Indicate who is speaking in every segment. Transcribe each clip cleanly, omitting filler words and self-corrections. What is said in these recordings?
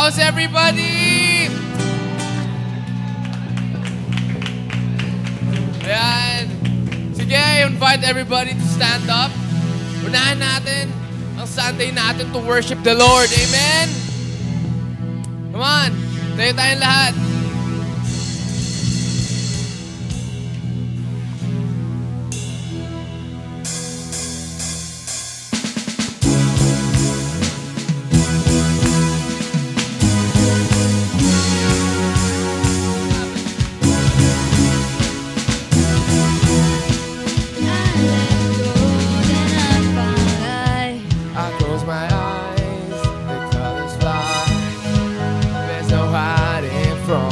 Speaker 1: How's everybody? Ayan. Sige, I invite everybody to stand up. Unahan natin ang Sunday natin to worship the Lord. Amen? Come on. Tayo tayong lahat. From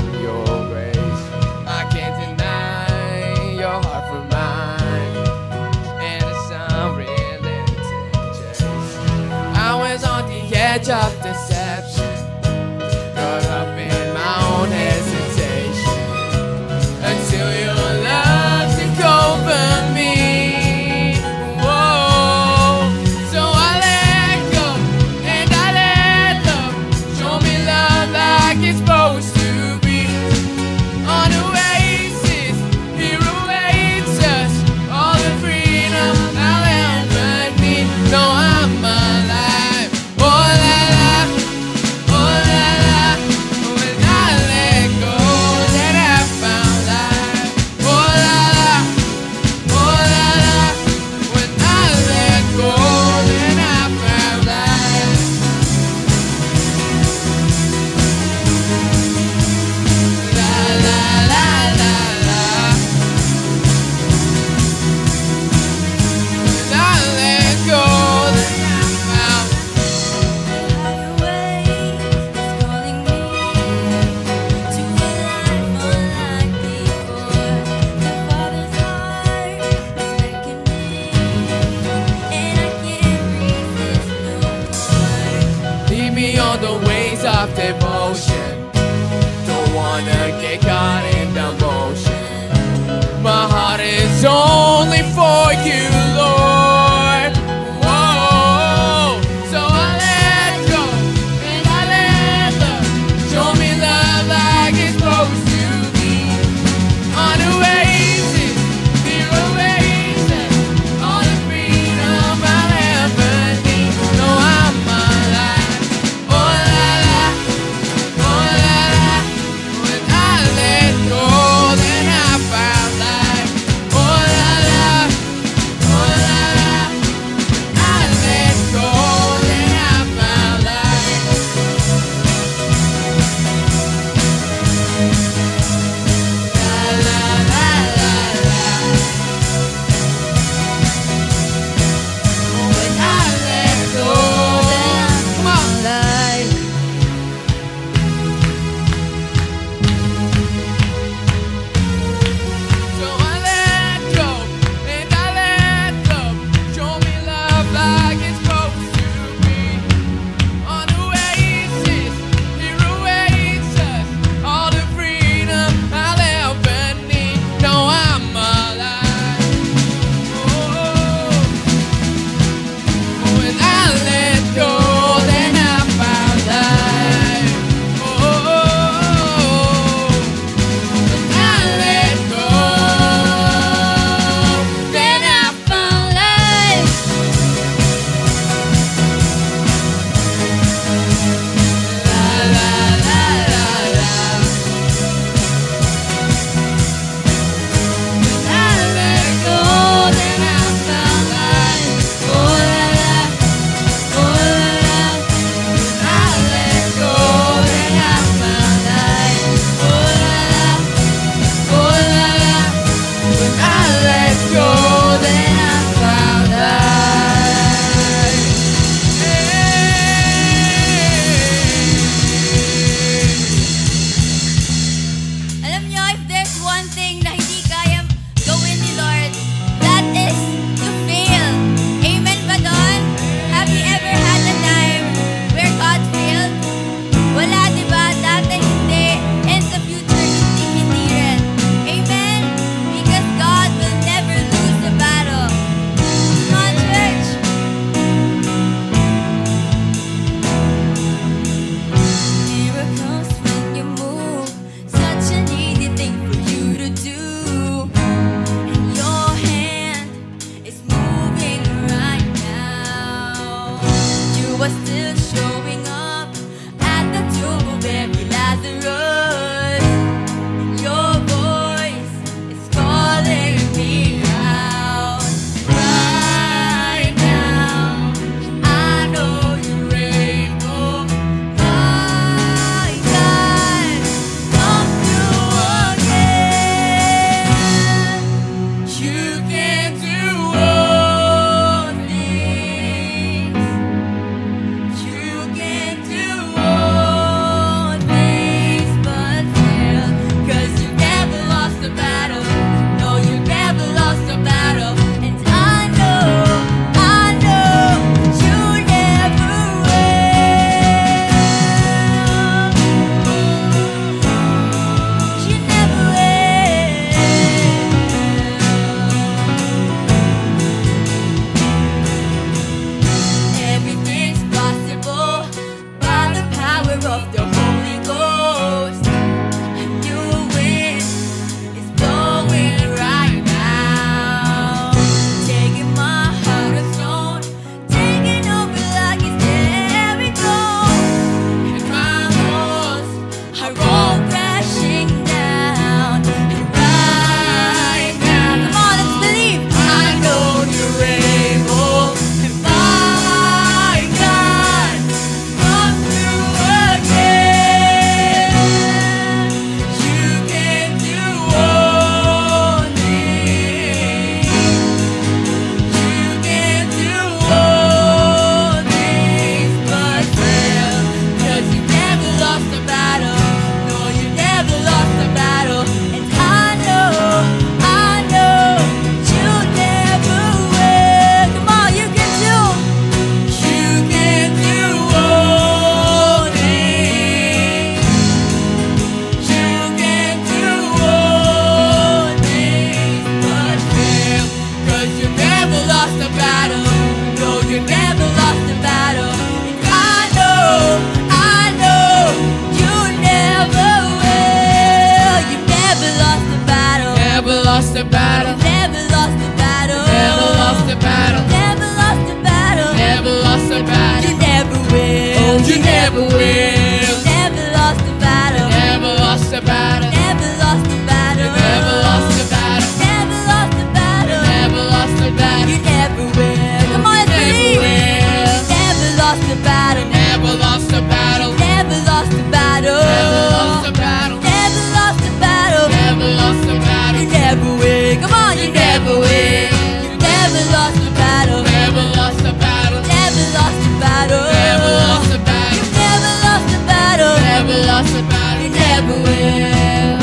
Speaker 1: lost a battle.
Speaker 2: Never lost a battle.
Speaker 1: Never lost a battle.
Speaker 2: Never lost a battle.
Speaker 1: Never lost a battle.
Speaker 2: You never will.
Speaker 1: Oh, you never will.
Speaker 2: Never lost a battle.
Speaker 1: Never lost a battle.
Speaker 2: Never lost a battle.
Speaker 1: Never lost a battle.
Speaker 2: Never lost a battle.
Speaker 1: Never lost a battle.
Speaker 2: You never will. Come on, let's
Speaker 1: Never
Speaker 2: believe.
Speaker 1: will.
Speaker 2: Never lost a battle.
Speaker 1: Never lost a battle.
Speaker 2: Never lost a battle.
Speaker 1: Never lost a battle.
Speaker 2: Never lost a battle.
Speaker 1: Never lost a battle.
Speaker 2: You never will. Come on, you never will. You never lost a battle.
Speaker 1: Never lost a battle.
Speaker 2: Never lost a battle.
Speaker 1: Never lost a battle.
Speaker 2: You never lost a battle.
Speaker 1: Never lost a battle.
Speaker 2: You never will.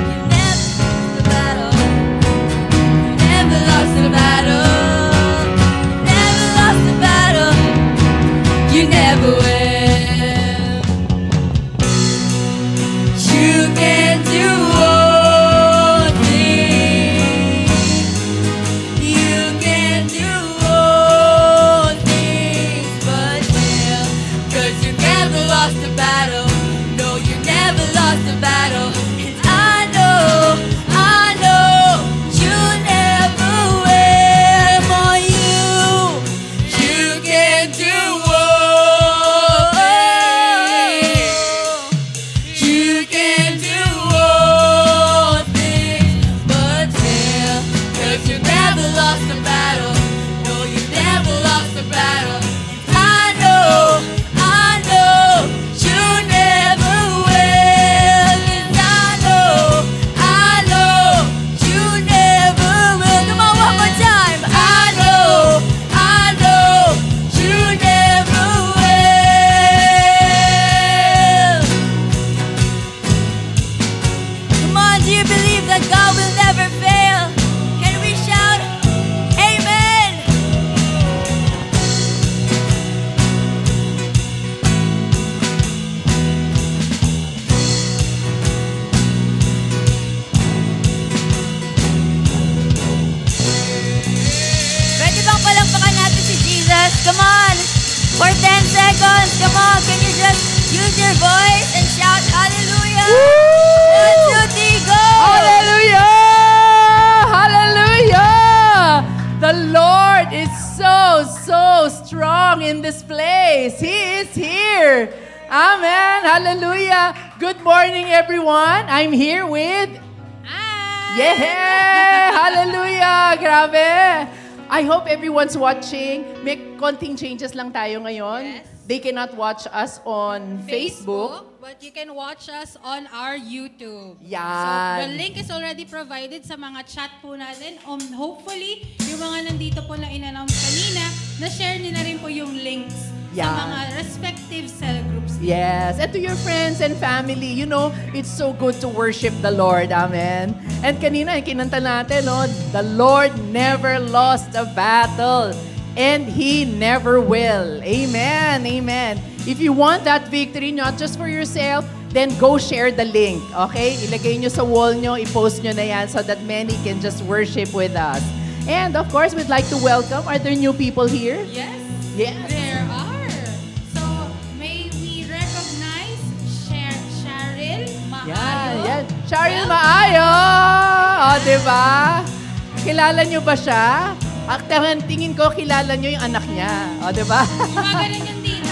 Speaker 2: You never lost a battle. You never lost a battle. You never lost a battle. You never will. You can do all things. You can do all things but fail. 'Cause you never lost a battle. No, you never lost a battle. And I know you never will. For you can do all things. You can do all things but fail. 'Cause you never lost a battle. No, you never lost a battle. And I know you never will. And I know you never will. Come on, one more time. I know you never will. Come on, do you believe that God will never fail? Can we shout, Amen? Pwede bang palampakan natin si Jesus? Come on! For 10 seconds, come on! Can you just use your voice and shout hallelujah? 1, 2, 3, go!
Speaker 3: Hallelujah! Hallelujah! The Lord is so strong in this place. He is here. Amen. Hallelujah. Good morning, everyone. I'm here with... Yeah! Hallelujah! Grabe! I hope everyone's watching. May konting changes lang tayo ngayon.
Speaker 4: Yes.
Speaker 3: They cannot watch us on Facebook.
Speaker 4: But you can watch us on our YouTube.
Speaker 3: Yan.
Speaker 4: So, the link is already provided sa mga chat po natin. Hopefully, yung mga nandito po na in-announce kanina, na-share nyo na rin po yung links
Speaker 3: Yan.
Speaker 4: sa mga respective cell groups.
Speaker 3: Yes, and to your friends and family, you know, it's so good to worship the Lord. Amen. And kanina, kinanta natin, no? The Lord never lost a battle. And He never will. Amen. Amen. If you want that victory, not just for yourself, then go share the link. Okay? Ilagay nyo sa wall nyo, i-post nyo na yan so that many can just worship with us. And of course, we'd like to welcome, are there new people here?
Speaker 4: Yes,
Speaker 3: Yes.
Speaker 4: there are. So, may we recognize Cheryl Maayo.
Speaker 3: Yan. Cheryl Maayo! O, diba? Kilala nyo ba siya? Ang tingin ko, kilala nyo yung anak niya. O, diba?
Speaker 4: Gumagaling yung dito.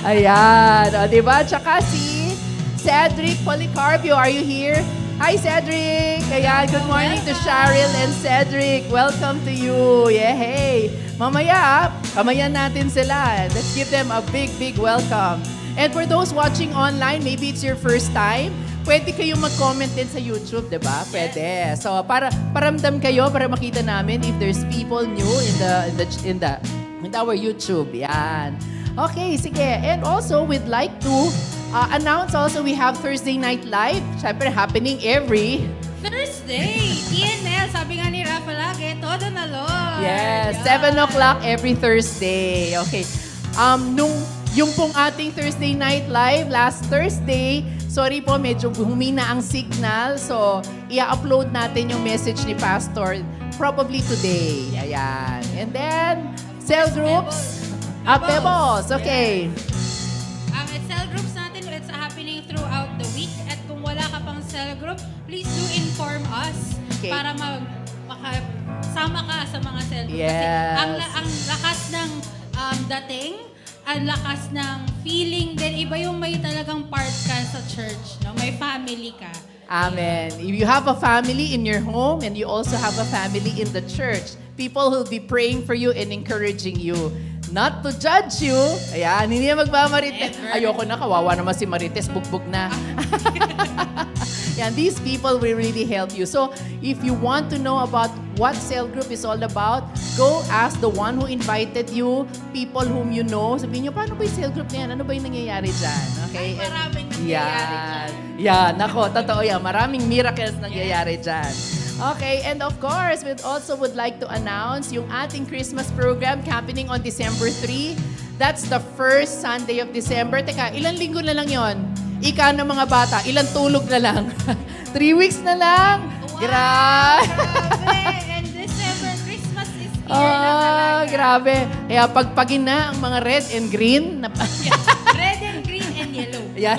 Speaker 3: Ayan. O, diba? Tsaka si Cedric Policarpio. Are you here? Hi, Cedric! Ayan, good morning to Cheryl and Cedric. Welcome to you. Yay! Mamaya, kamayan natin sila. Let's give them a big welcome. And for those watching online, maybe it's your first time, pwede kayong mag-comment din sa YouTube, di ba? Pwede. So, para paramdam kayo, para makita namin if there's people new in our YouTube. Yan. Okay, sige. And also, we'd like to announce also we have Thursday Night Live. Siyempre, happening every
Speaker 4: Thursday. TNL, sabi nga ni Rafa lagi, todo na Lord.
Speaker 3: yes,
Speaker 4: Yan.
Speaker 3: 7 o'clock every Thursday. Okay. Yung pong ating Thursday Night Live last Thursday, sorry po, medyo humina ang signal. So, i-upload natin yung message ni Pastor probably today. Ayan. And then, cell groups. Pebbles. Okay.
Speaker 4: Ang cell groups natin, it's happening throughout the week. At kung wala ka pang cell cell group, please do inform us
Speaker 3: Okay.
Speaker 4: para makasama ka sa mga cell group.
Speaker 3: Yes.
Speaker 4: Kasi ang lakas ng dating, ang lakas ng feeling, then iba yung may talagang part ka sa church, no? May family ka.
Speaker 3: Amen. If you have a family in your home and you also have a family in the church, people who will be praying for you and encouraging you. Not to judge you. Ayan, hindi na magmamarites. Ayoko na, kawawa naman si Marites, bukbuk na. Yan, these people will really help you. So, if you want to know about what cell group is all about, go ask the one who invited you, people whom you know. Sabihin nyo, paano ba yung cell group na yan? Ano ba yung nangyayari dyan? Okay?
Speaker 4: Ay, maraming nangyayari dyan.
Speaker 3: Yan, nako, totoo yan. Maraming miracles nangyayari dyan. Okay, and of course, we also would like to announce yung ating Christmas program happening on December 3. That's the first Sunday of December. Teka, ilang linggo na lang yon? Ika ng mga bata, ilang tulog na lang? 3 weeks na lang?
Speaker 4: Wow,
Speaker 3: Grabe!
Speaker 4: And December, Christmas is here na talaga.
Speaker 3: Grabe. Kaya pagpagin na ang mga red and green.
Speaker 4: Red and green and yellow.
Speaker 3: Yeah.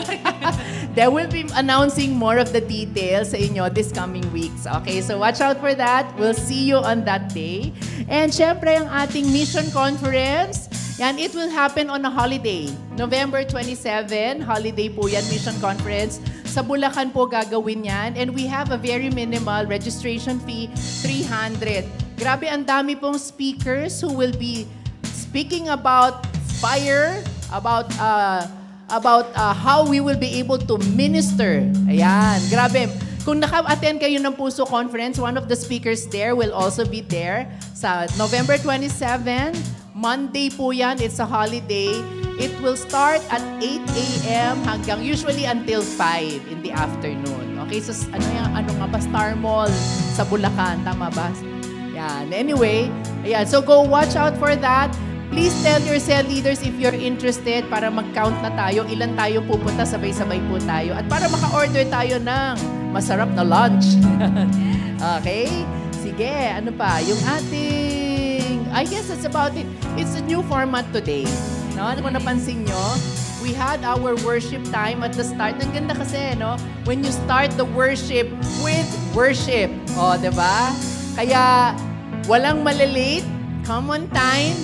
Speaker 3: They will be announcing more of the details sa inyo this coming weeks. Okay, so watch out for that. We'll see you on that day. And syempre, ang ating mission conference, yan, it will happen on a holiday. November 27, holiday po yan, mission conference. Sa Bulacan po gagawin yan. And we have a very minimal registration fee, 300. Grabe, ang dami pong speakers who will be speaking about fire, about how we will be able to minister. Ayan, grabe. Kung naka-attend kayo ng Puso Conference, one of the speakers there will also be there sa November 27. Monday po yan. It's a holiday. It will start at 8 a.m. hanggang usually until 5 in the afternoon. Okay, so ano nga ba? Star Mall sa Bulacan. Tama ba? Yan. Anyway, ayan. So go watch out for that. Please tell your cell leaders if you're interested para mag-count na tayo. Ilan tayo pupunta, sabay-sabay po tayo. At para maka-order tayo ng masarap na lunch. Okay? Sige, ano pa? Yung ating, I guess that's about it. It's a new format today. No? Ano kung napansin nyo? We had our worship time at the start. Ang ganda kasi, no? When you start the worship with worship. O, diba? Kaya, walang malilate. Come on time.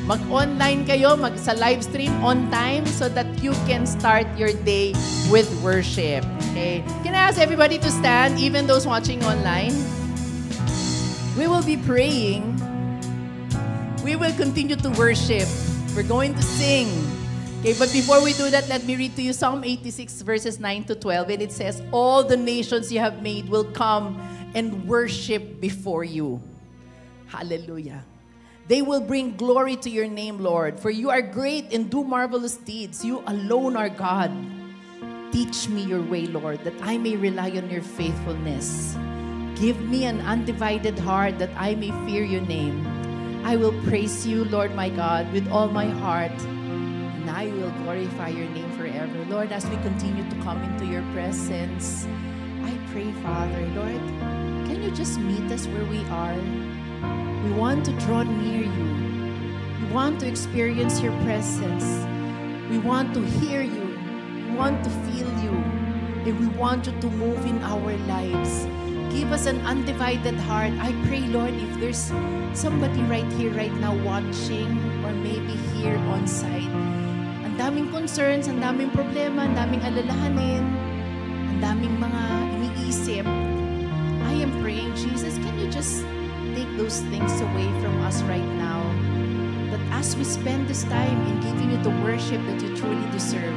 Speaker 3: Mag-online kayo, sa live stream on time so that you can start your day with worship. Okay? Can I ask everybody to stand, even those watching online? We will be praying. We will continue to worship. We're going to sing. Okay, but before we do that, let me read to you Psalm 86 verses 9 to 12. And it says, all the nations you have made will come and worship before you. Hallelujah. They will bring glory to your name, Lord, for you are great and do marvelous deeds. You alone are God. Teach me your way, Lord, that I may rely on your faithfulness. Give me an undivided heart that I may fear your name. I will praise you, Lord my God, with all my heart, and I will glorify your name forever. Lord, as we continue to come into your presence, I pray, Father, Lord, can you just meet us where we are? We want to draw near you. We want to experience your presence. We want to hear you. We want to feel you. And we want you to move in our lives. Give us an undivided heart. I pray, Lord, if there's somebody right here, right now, watching, or maybe here on site, ang daming concerns, ang daming problema, ang daming alalahanin, ang daming mga iniisip. I am praying, Jesus, can you just take those things away from us right now? That as we spend this time in giving you the worship that you truly deserve,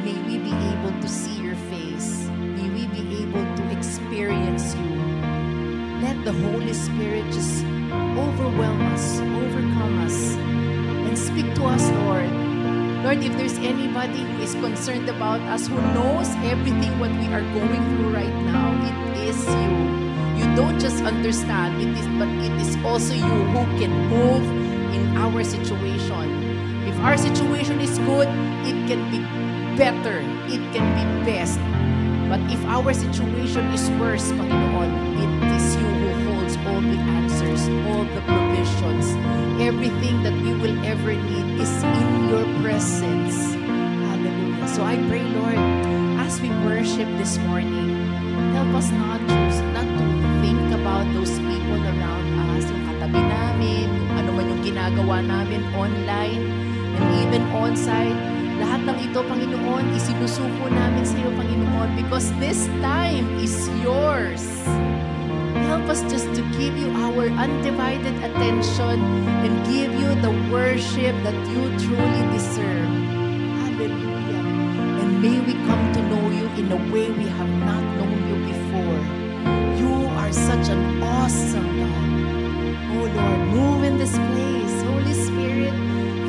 Speaker 3: may we be able to see your face. May we be able to experience you. Let the Holy Spirit just overwhelm us, overcome us, and speak to us, Lord. Lord, if there's anybody who is concerned about us, who knows everything what we are going through right now, it is you. You don't just understand, but it is also you who can move in our situation. If our situation is good, it can be better. It can be best. But if our situation is worse, Panginoon, it is you who holds all the answers, all the provisions. Everything that we will ever need is in your presence. Hallelujah. So I pray, Lord, as we worship this morning, us not to think about those people around us, yung katabi namin, yung ano man yung ginagawa namin online, and even on-site. Lahat ng ito, Panginoon, isinusuko namin sa iyo, Panginoon, because this time is yours. Help us just to give you our undivided attention and give you the worship that you truly deserve. Hallelujah. And may we come to know you in a way we have not known you before. You are such an awesome God. Oh Lord, move in this place. Holy Spirit,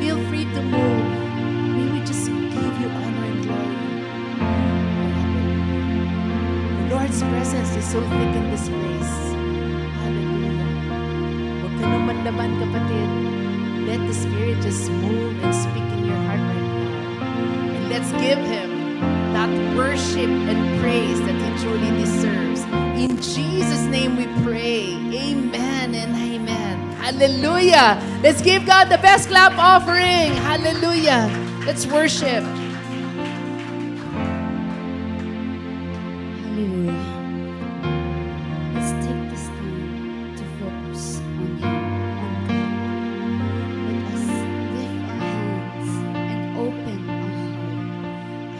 Speaker 3: feel free to move. May we just give you honor and glory. The Lord's presence is so thick in this place. Hallelujah. Huwag ka nang manlaban, kapatid. Let the Spirit just move and speak in your heart right now. And let's give Him that worship and praise that He truly deserves. In Jesus' name we pray. Amen and amen. Hallelujah. Let's give God the best clap offering. Hallelujah. Let's worship.
Speaker 2: Hallelujah. Let's take this time to focus on Him, on God. Let us lift our hands and open our heart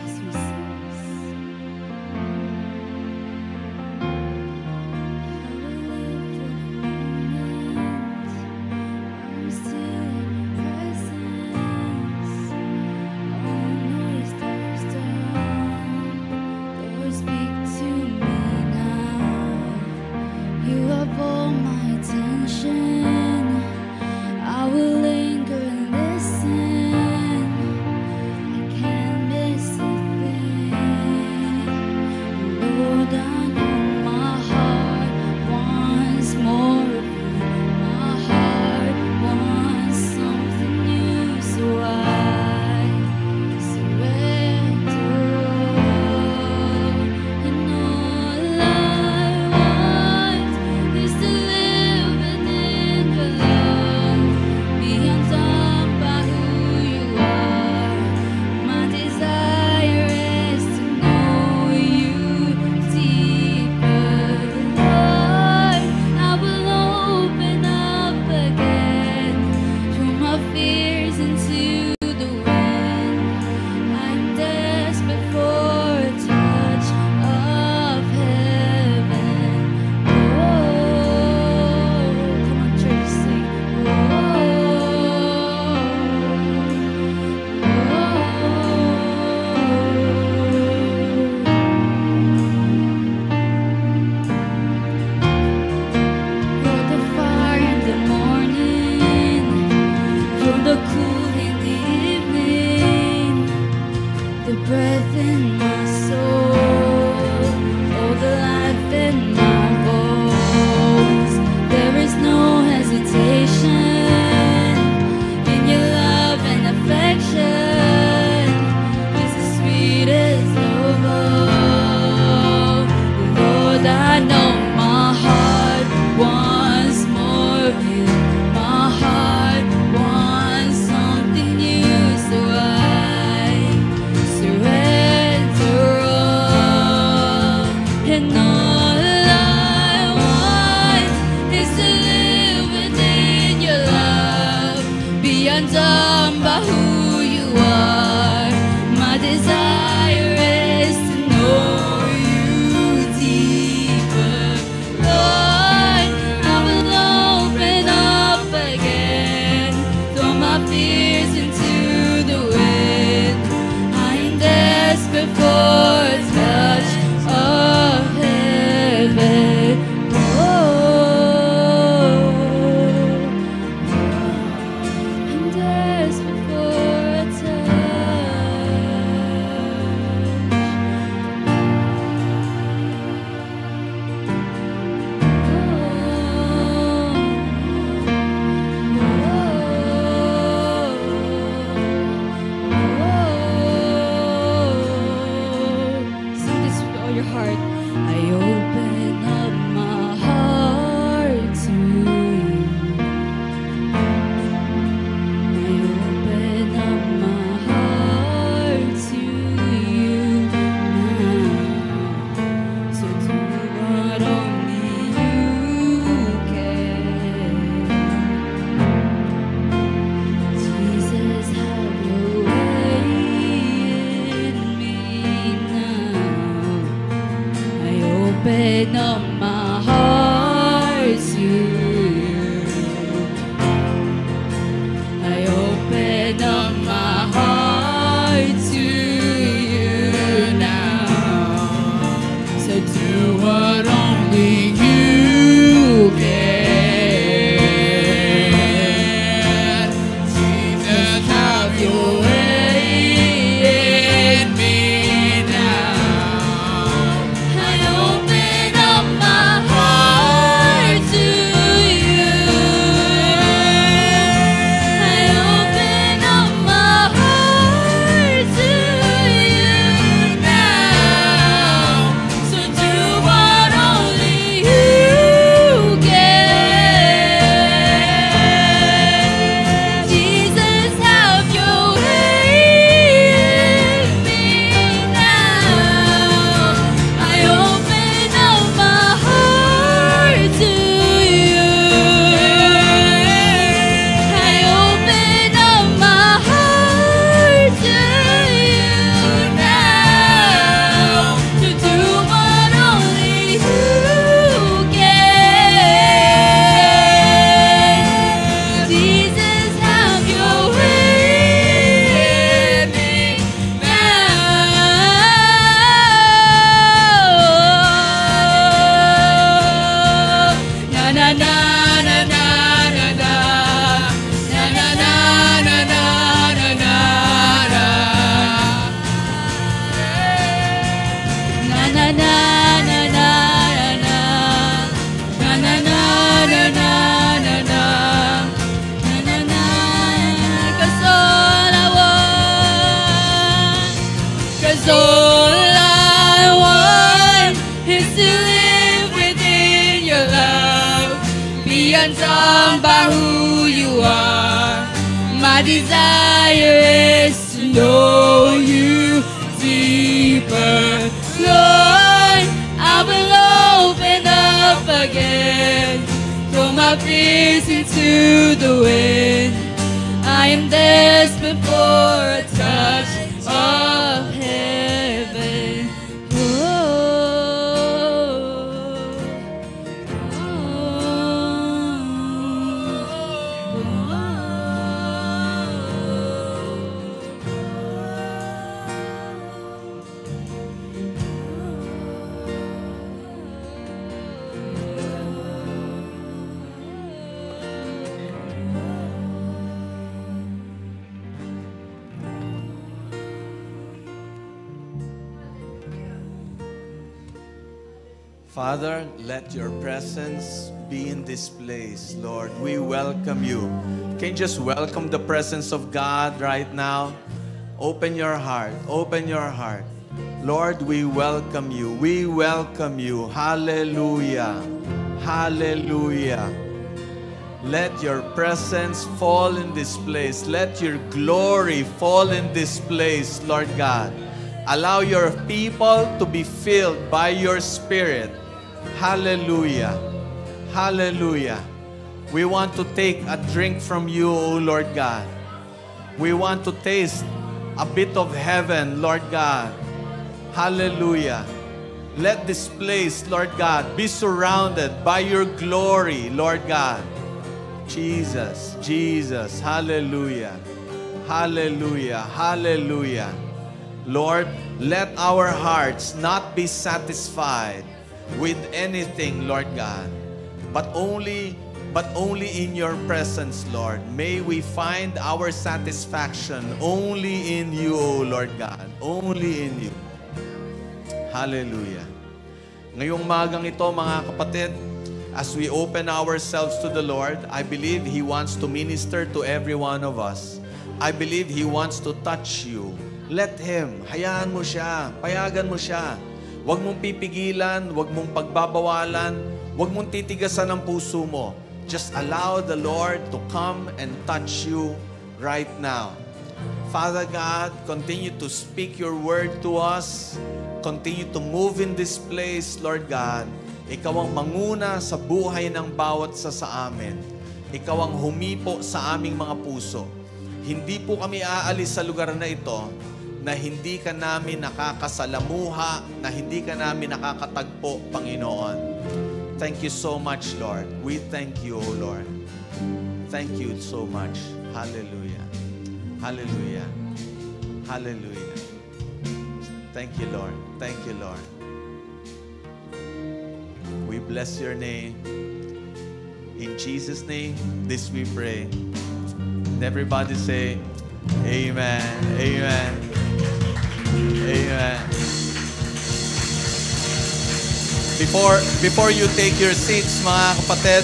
Speaker 2: as we sing this. I'm still in your presence. All noise dies down. Lord, speak to me now. You have all my attention. I will linger and listen. I can't miss a thing. Lord, I know my heart wants more of you. My heart wants something new, so I surrender all. And all I want is to live within your love, be undone by who you are. My desire is to know you deeper, Lord. I will open up again, throw my fears into the wind. I'm desperate for a touch of heaven. Oh, come on, church, sing. You're the fire in the morning. You're the cool in the evening. The breath in my soul. Oh, the life in my bones. There is no hesitation in your love and affection. It's the sweetest of all. Lord, I know my heart wants more of you. My heart wants something new, so I surrender all. And all I want is to live within your love, be undone by who you are. My desire is to know you deeper, open up my heart to you. I open up my heart to you now. So do what only you can. Jesus, have your way in me now. I open up my heart to you. I open up my heart to you now. So do what only you can. Jesus, have your way in me now. I open up my heart to you. I open up my heart to you now. To do what only you can. Jesus, have your way in me now. Na na na na na na na. Na na na na na na na na. Na na na na na na na. Na na na na na na na. Na na na. 'Cause all I want, 'cause all I want is to live within your love, be undone by who you are. My desire is to know you deeper, Lord. I will open up again, throw my fears into the wind. I am desperate for a touch of heaven.
Speaker 5: Father, let your presence be in this place, Lord. We welcome you. Can you just welcome the presence of God right now? Open your heart. Open your heart. Lord, we welcome you. We welcome you. Hallelujah. Hallelujah. Let your presence fall in this place. Let your glory fall in this place, Lord God. Allow your people to be filled by your Spirit. Hallelujah. Hallelujah. We want to take a drink from you, O Lord God. We want to taste a bit of heaven, Lord God. Hallelujah. Let this place, Lord God, be surrounded by your glory, Lord God. Jesus, Jesus. Hallelujah. Hallelujah. Hallelujah. Lord, let our hearts not be satisfied with anything, Lord God, but only in your presence, Lord. May we find our satisfaction only in you, O Lord God. Only in you. Hallelujah. Ngayong magang ito, mga kapatid, as we open ourselves to the Lord, I believe He wants to minister to every one of us. I believe He wants to touch you. Let Him. Hayaan mo siya. Payagan mo siya. Huwag mong pipigilan, huwag mong pagbabawalan, huwag mong titigasan ang puso mo. Just allow the Lord to come and touch you right now. Father God, continue to speak your word to us. Continue to move in this place, Lord God. Ikaw ang manguna sa buhay ng bawat sa amin. Ikaw ang humipo sa aming mga puso. Hindi po kami aalis sa lugar na ito na hindi ka namin nakakasalamuha, na hindi ka namin nakakatagpo, Panginoon. Thank you so much, Lord. We thank you, O Lord. Thank you so much. Hallelujah. Hallelujah. Hallelujah. Thank you, Lord. Thank you, Lord. We bless your name. In Jesus' name, this we pray. And everybody say, Amen. Amen. Amen. Before you take your seats, mga kapatid,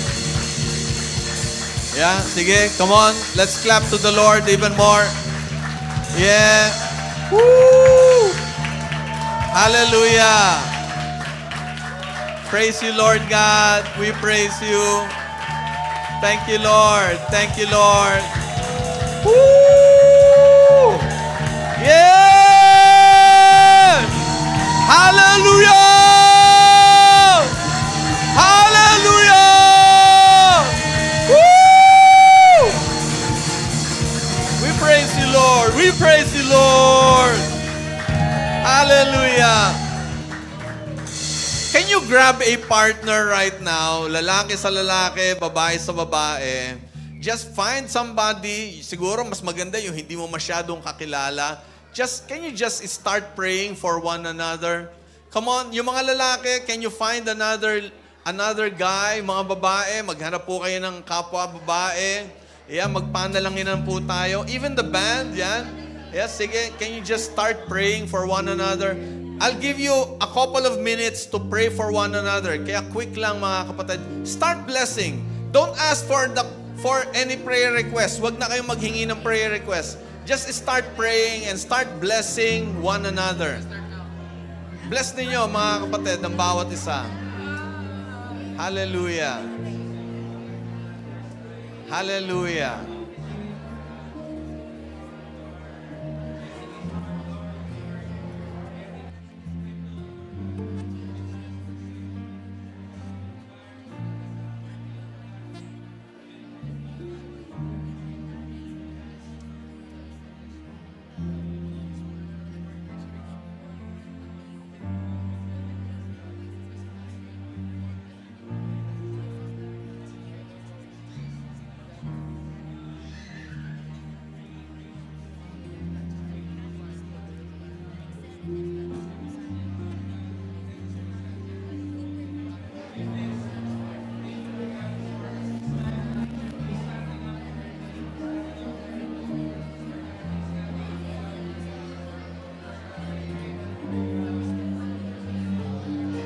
Speaker 5: yeah, sige, come on, let's clap to the Lord even more. Yeah. Woo! Hallelujah. Praise you, Lord God. We praise you. Thank you, Lord. Thank you, Lord. Woo! Yes! Hallelujah! Hallelujah! Woo! We praise you, Lord. We praise you, Lord. Hallelujah. Can you grab a partner right now? Lalaki sa lalaki, babae sa babae. Just find somebody, siguro mas maganda yung hindi mo masyadong kakilala. Can you just start praying for one another? Come on, yung mga lalaki, can you find another guy? Mga babae, maghanap po kayo ng kapwa babae. Yeah, magpanalanginan po tayo. Even the band, yan. Yeah, sige, can you just start praying for one another? I'll give you a couple of minutes to pray for one another. Kaya quick lang mga kapatid. Start blessing. Don't ask for any prayer request. Huwag na kayong maghingi ng prayer request. Just start praying and start blessing one another. Bless ninyo mga kapatid ng bawat isa. Hallelujah. Hallelujah.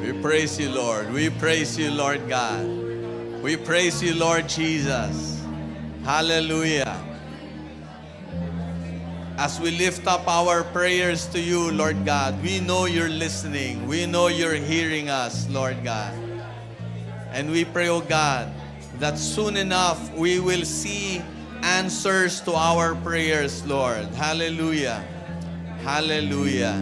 Speaker 5: We praise you, Lord. We praise you, Lord God. We praise you, Lord Jesus. Hallelujah. As we lift up our prayers to you, Lord God, we know you're listening. We know you're hearing us, Lord God. And we pray, oh God, that soon enough we will see answers to our prayers, Lord. Hallelujah. Hallelujah.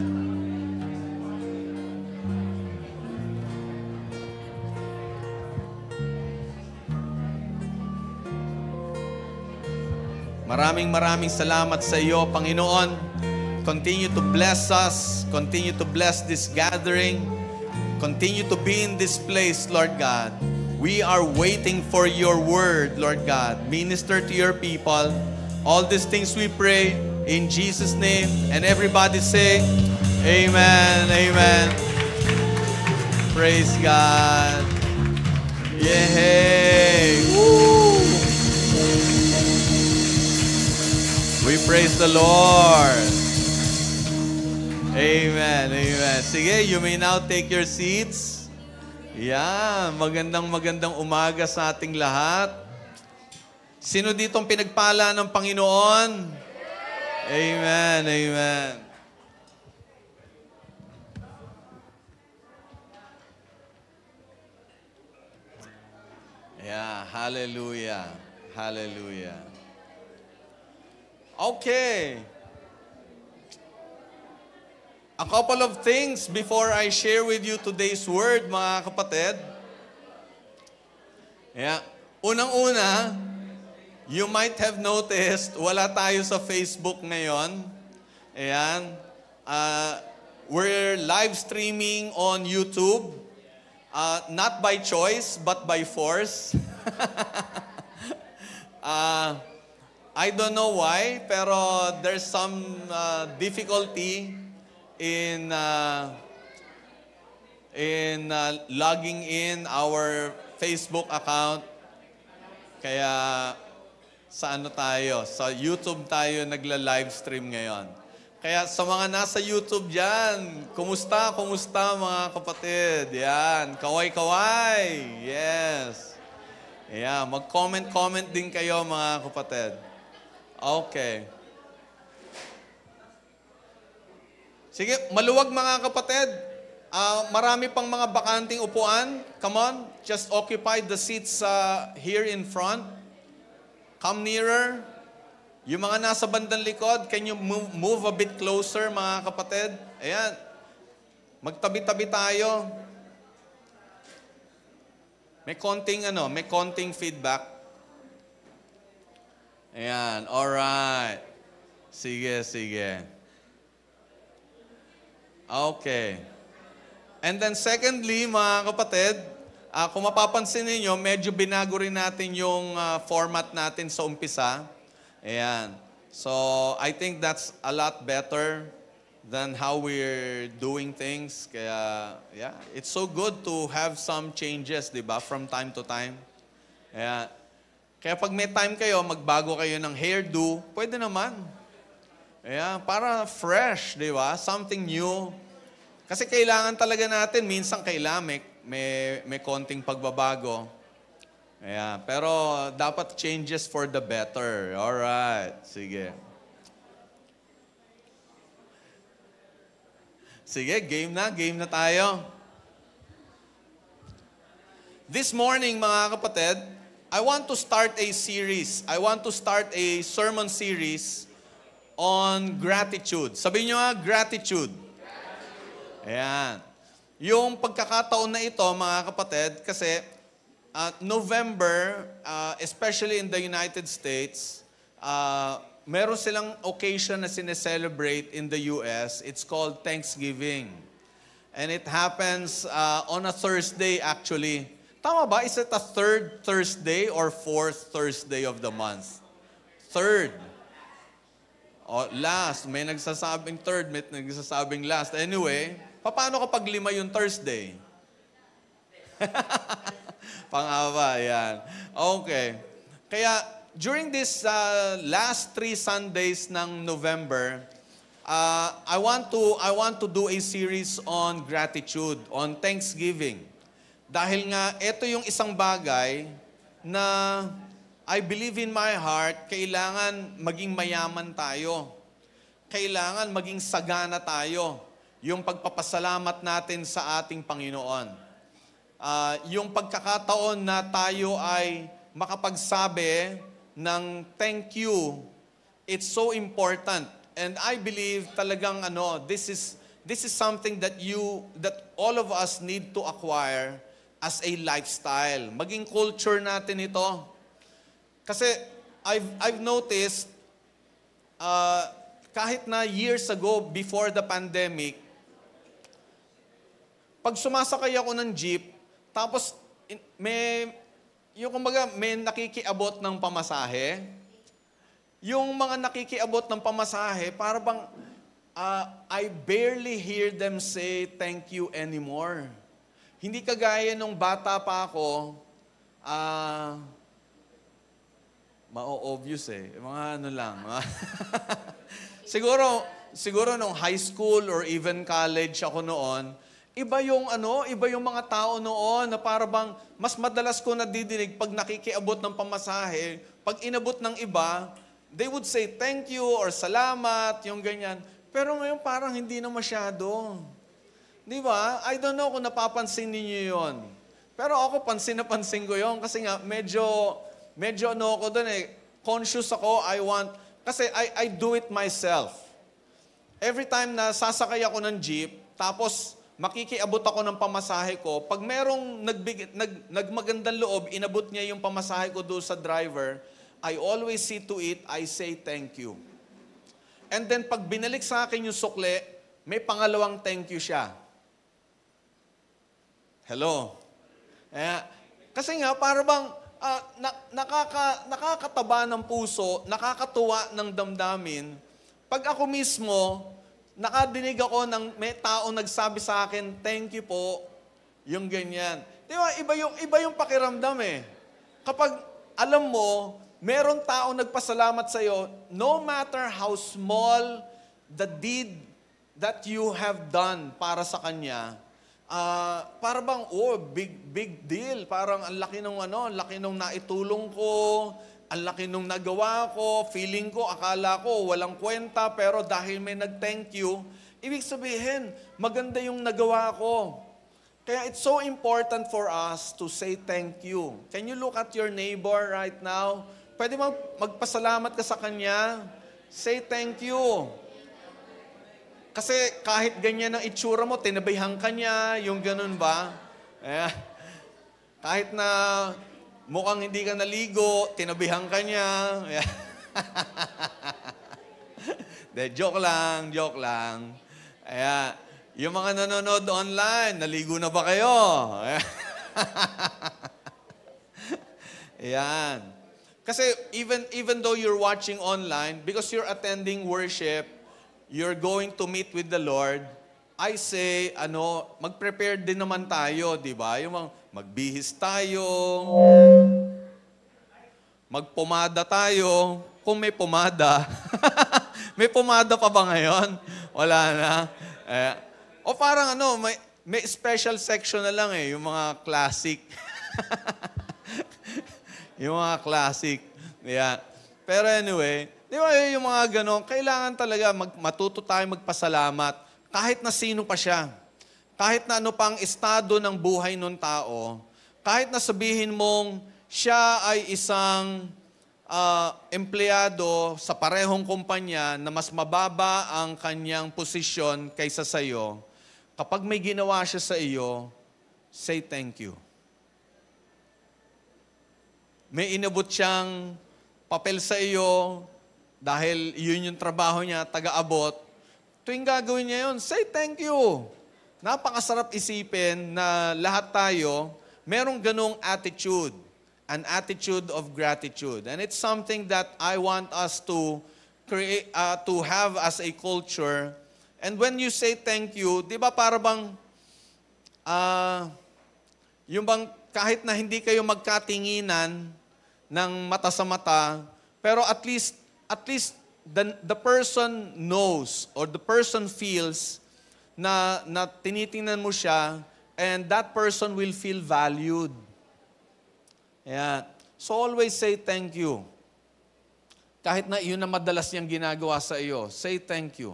Speaker 5: Maraming salamat sa iyo, Panginoon. Continue to bless us. Continue to bless this gathering. Continue to be in this place, Lord God. We are waiting for your word, Lord God. Minister to your people. All these things we pray in Jesus' name. And everybody say, Amen, Amen. Praise God. Yay! Woo! We praise the Lord. Amen, amen. Sige, you may now take your seats. Yeah, magandang umaga sa ating lahat. Sino ditong pinagpala ng Panginoon? Amen, amen. Yeah, hallelujah, hallelujah. Okay. A couple of things before I share with you today's word, mga kapatid. Yeah. Unang-una, you might have noticed, wala tayo sa Facebook ngayon. Ayan. We're live streaming on YouTube. Not by choice, but by force. I don't know why, pero there's some difficulty in logging in our Facebook account. Kaya sa ano tayo? Sa YouTube tayo nagla-live stream ngayon. Kaya sa mga nasa YouTube dyan, kumusta mga kapatid? Yan, kaway-kaway. Yes. Yeah, mag-comment din kayo mga kapatid. Okay. Sige, maluwag mga kapatid. Marami pang mga bakanting upuan. Come on, just occupy the seats here in front. Come nearer. Yung mga nasa bandang likod, can you move a bit closer, mga kapatid? Ayan. Magtabi-tabi tayo. May konting feedback. Ayan, alright. Sige. Okay. And then secondly, mga kapatid, kung mapapansin niyo, medyo binago rin natin yung format natin sa umpisa. Ayan. So, I think that's a lot better than how we're doing things. Kaya, yeah, it's so good to have some changes, di ba, from time to time. Kaya pag may time kayo, magbago kayo ng hairdo, pwede naman. Ayan, para fresh, di ba? Something new. Kasi kailangan talaga natin, minsan kailangan may konting pagbabago. Ayan, pero dapat changes for the better. Alright, sige. Sige, game na tayo. This morning, mga kapatid, I want to start a series. I want to start a sermon series on gratitude. Sabihin nyo nga, gratitude. Ayan. Yung pagkakataon na ito, mga kapatid, kasi November, especially in the United States, meron silang occasion na sineselebrate in the US. It's called Thanksgiving. And it happens on a Thursday, actually. Tama ba? Is it a third Thursday or fourth Thursday of the month? Third. O, last. May nagsasabing third, may nagsasabing last. Anyway, paano kapag lima yung Thursday? Pang-awa, yan. Okay. Kaya, during this last 3 Sundays ng November, I want to do a series on gratitude, on Thanksgiving. Dahil nga, ito yung isang bagay na I believe in my heart, kailangan maging mayaman tayo. Kailangan maging sagana tayo. Yung pagpapasalamat natin sa ating Panginoon. Yung pagkakataon na tayo ay makapagsabi ng thank you, it's so important. And I believe talagang this is something that all of us need to acquire as a lifestyle. Maging culture natin ito. Kasi I've noticed kahit na years ago before the pandemic, pag sumasakay ako ng jeep, tapos may nakikiabot ng pamasahe. Yung mga nakikiabot ng pamasahe, para bang I barely hear them say thank you anymore. Hindi kagaya nung bata pa ako, ma-obvious eh. Mga lang. siguro nung high school or even college ako noon, iba yung mga tao noon na para bang mas madalas ko nadidinig pag nakikiabot ng pamasahe, pag inabot ng iba, they would say thank you or salamat, yung ganyan. Pero ngayon parang hindi na masyado. Di ba? I don't know kung napapansin niyo yon. Pero ako pansin ko yon kasi nga medyo ako doon eh. Conscious ako, kasi I do it myself. Every time na sasakay ako ng jeep, tapos makikiabot ako ng pamasahe ko, pag merong nagmagandang loob, inabot niya yung pamasahe ko doon sa driver, I always see to it, I say thank you. And then pag binalik sa akin yung sukle, may pangalawang thank you siya. Hello? Kasi nga, para bang nakakataba ng puso, nakakatuwa ng damdamin. Pag ako mismo, nakadinig ako ng may taong nagsabi sa akin, thank you po, yung ganyan. Di ba, iba yung pakiramdam eh. Kapag alam mo, meron taong nagpasalamat sa iyo, no matter how small the deed that you have done para sa kanya, para bang, big deal. Parang ang laki nung naitulong ko, ang laki nung nagawa ko, feeling ko, akala ko, walang kwenta, pero dahil may nag-thank you, ibig sabihin, maganda yung nagawa ko. Kaya it's so important for us to say thank you. Can you look at your neighbor right now? Pwede magpasalamat ka sa kanya. Say thank you. Kasi kahit ganyan ang itsura mo, tinabayhan ka niya, yung ganun ba? Kahit na mukhang hindi ka naligo, tinabayhan ka niya. Joke lang. Yung mga nanonood online, naligo na ba kayo? Ayan. Kasi even though you're watching online, because you're attending worship, you're going to meet with the Lord, I say, mag-prepare din naman tayo, di ba? Yung magbihis tayo, magpumada tayo, kung may pumada. May pumada pa ba ngayon? Wala na. O parang may special section na lang yung mga classic. Yung mga classic. Yeah. Pero anyway, di ba yung mga ganon, kailangan talaga matuto tayo magpasalamat kahit na sino pa siya. Kahit na ano pang estado ng buhay ng tao, kahit na sabihin mong siya ay isang empleyado sa parehong kumpanya na mas mababa ang kanyang posisyon kaysa sa iyo, kapag may ginawa siya sa iyo, say thank you. May inabot siyang papel sa iyo, dahil yun yung trabaho niya, taga-abot, tuwing gagawin niya yun, say thank you. Napakasarap isipin na lahat tayo, merong ganong attitude, an attitude of gratitude. And it's something that I want us to create, to have as a culture. And when you say thank you, di ba para bang, yung bang kahit na hindi kayo magkatinginan ng mata sa mata, pero at least the person knows or the person feels na tinitingnan mo siya and that person will feel valued. Yeah. So always say thank you. Kahit na yun na madalas niyang ginagawa sa iyo, say thank you.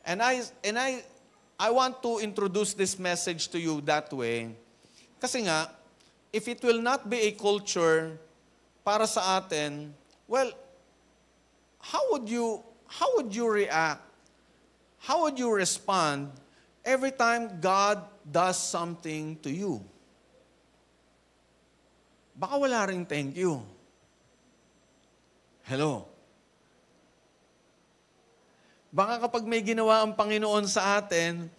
Speaker 5: And I want to introduce this message to you that way. Kasi nga, if it will not be a culture para sa atin, well, how would you react? How would you respond every time God does something to you? Baka wala ring thank you. Hello? Baka kapag may ginawa ang Panginoon sa atin,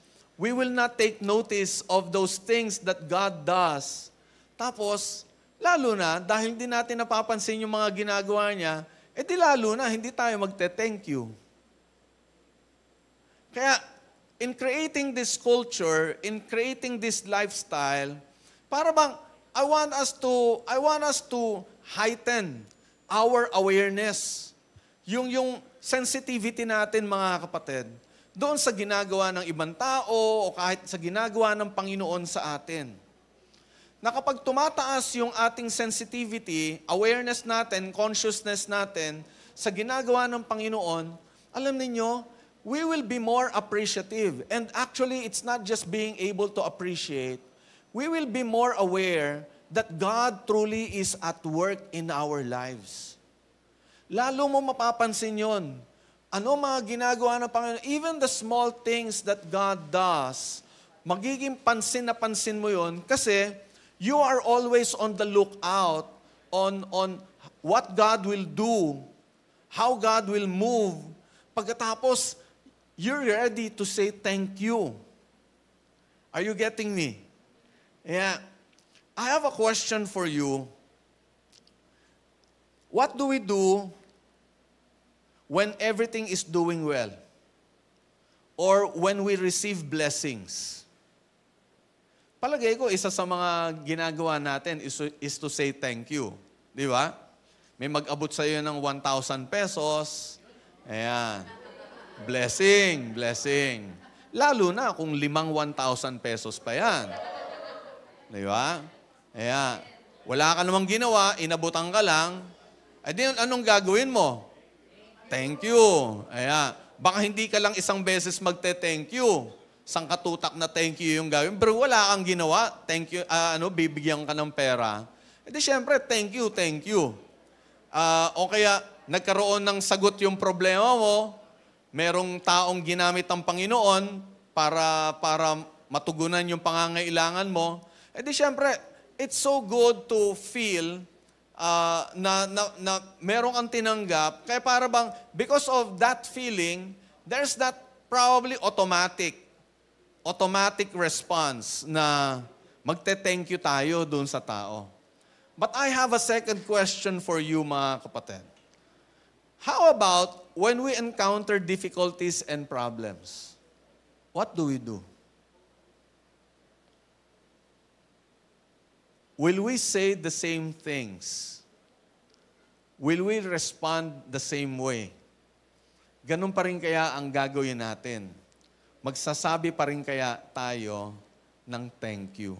Speaker 5: we will not take notice of those things that God does. Tapos, lalo na, dahil hindi natin napapansin yung mga ginagawa niya, di lalo na, hindi tayo magte-thank you. Kaya, in creating this culture, in creating this lifestyle, para bang, I want us to heighten our awareness. Yung sensitivity natin, mga kapatid, doon sa ginagawa ng ibang tao o kahit sa ginagawa ng Panginoon sa atin. Na kapag tumataas yung ating sensitivity, awareness natin, consciousness natin sa ginagawa ng Panginoon, alam ninyo, we will be more appreciative. And actually, it's not just being able to appreciate. We will be more aware that God truly is at work in our lives. Lalo mo mapapansin yon. Ano mga ginagawa ng Panginoon? Even the small things that God does, magiging pansin na pansin mo yon kasi you are always on the lookout on what God will do, how God will move. Pagkatapos, you're ready to say thank you. Are you getting me? Yeah. I have a question for you. What do we do when everything is doing well? Or when we receive blessings? Palagay ko, isa sa mga ginagawa natin is to say thank you. Di ba? May mag-abot sa iyo ng 1,000 pesos. Ayan. Blessing, blessing. Lalo na kung 1,000 pesos pa yan. Di ba? Ayan. Wala ka namang ginawa, inabutan ka lang. Di anong gagawin mo? Thank you. Ayan. Baka hindi ka lang isang beses magte-thank you. Isang katutak na thank you yung gawin. Pero wala kang ginawa. Thank you, bibigyan ka ng pera. Di syempre, thank you, thank you. O kaya, nagkaroon ng sagot yung problema mo, merong taong ginamit ang Panginoon para matugunan yung pangangailangan mo. Di syempre, it's so good to feel na meron kang tinanggap, kaya para bang, because of that feeling, there's that probably automatic response na magte-thank you tayo dun sa tao. But I have a second question for you, mga kapatid. How about when we encounter difficulties and problems? What do we do? Will we say the same things? Will we respond the same way? Ganun pa rin kaya ang gagawin natin. Magsasabi pa rin kaya tayo ng thank you.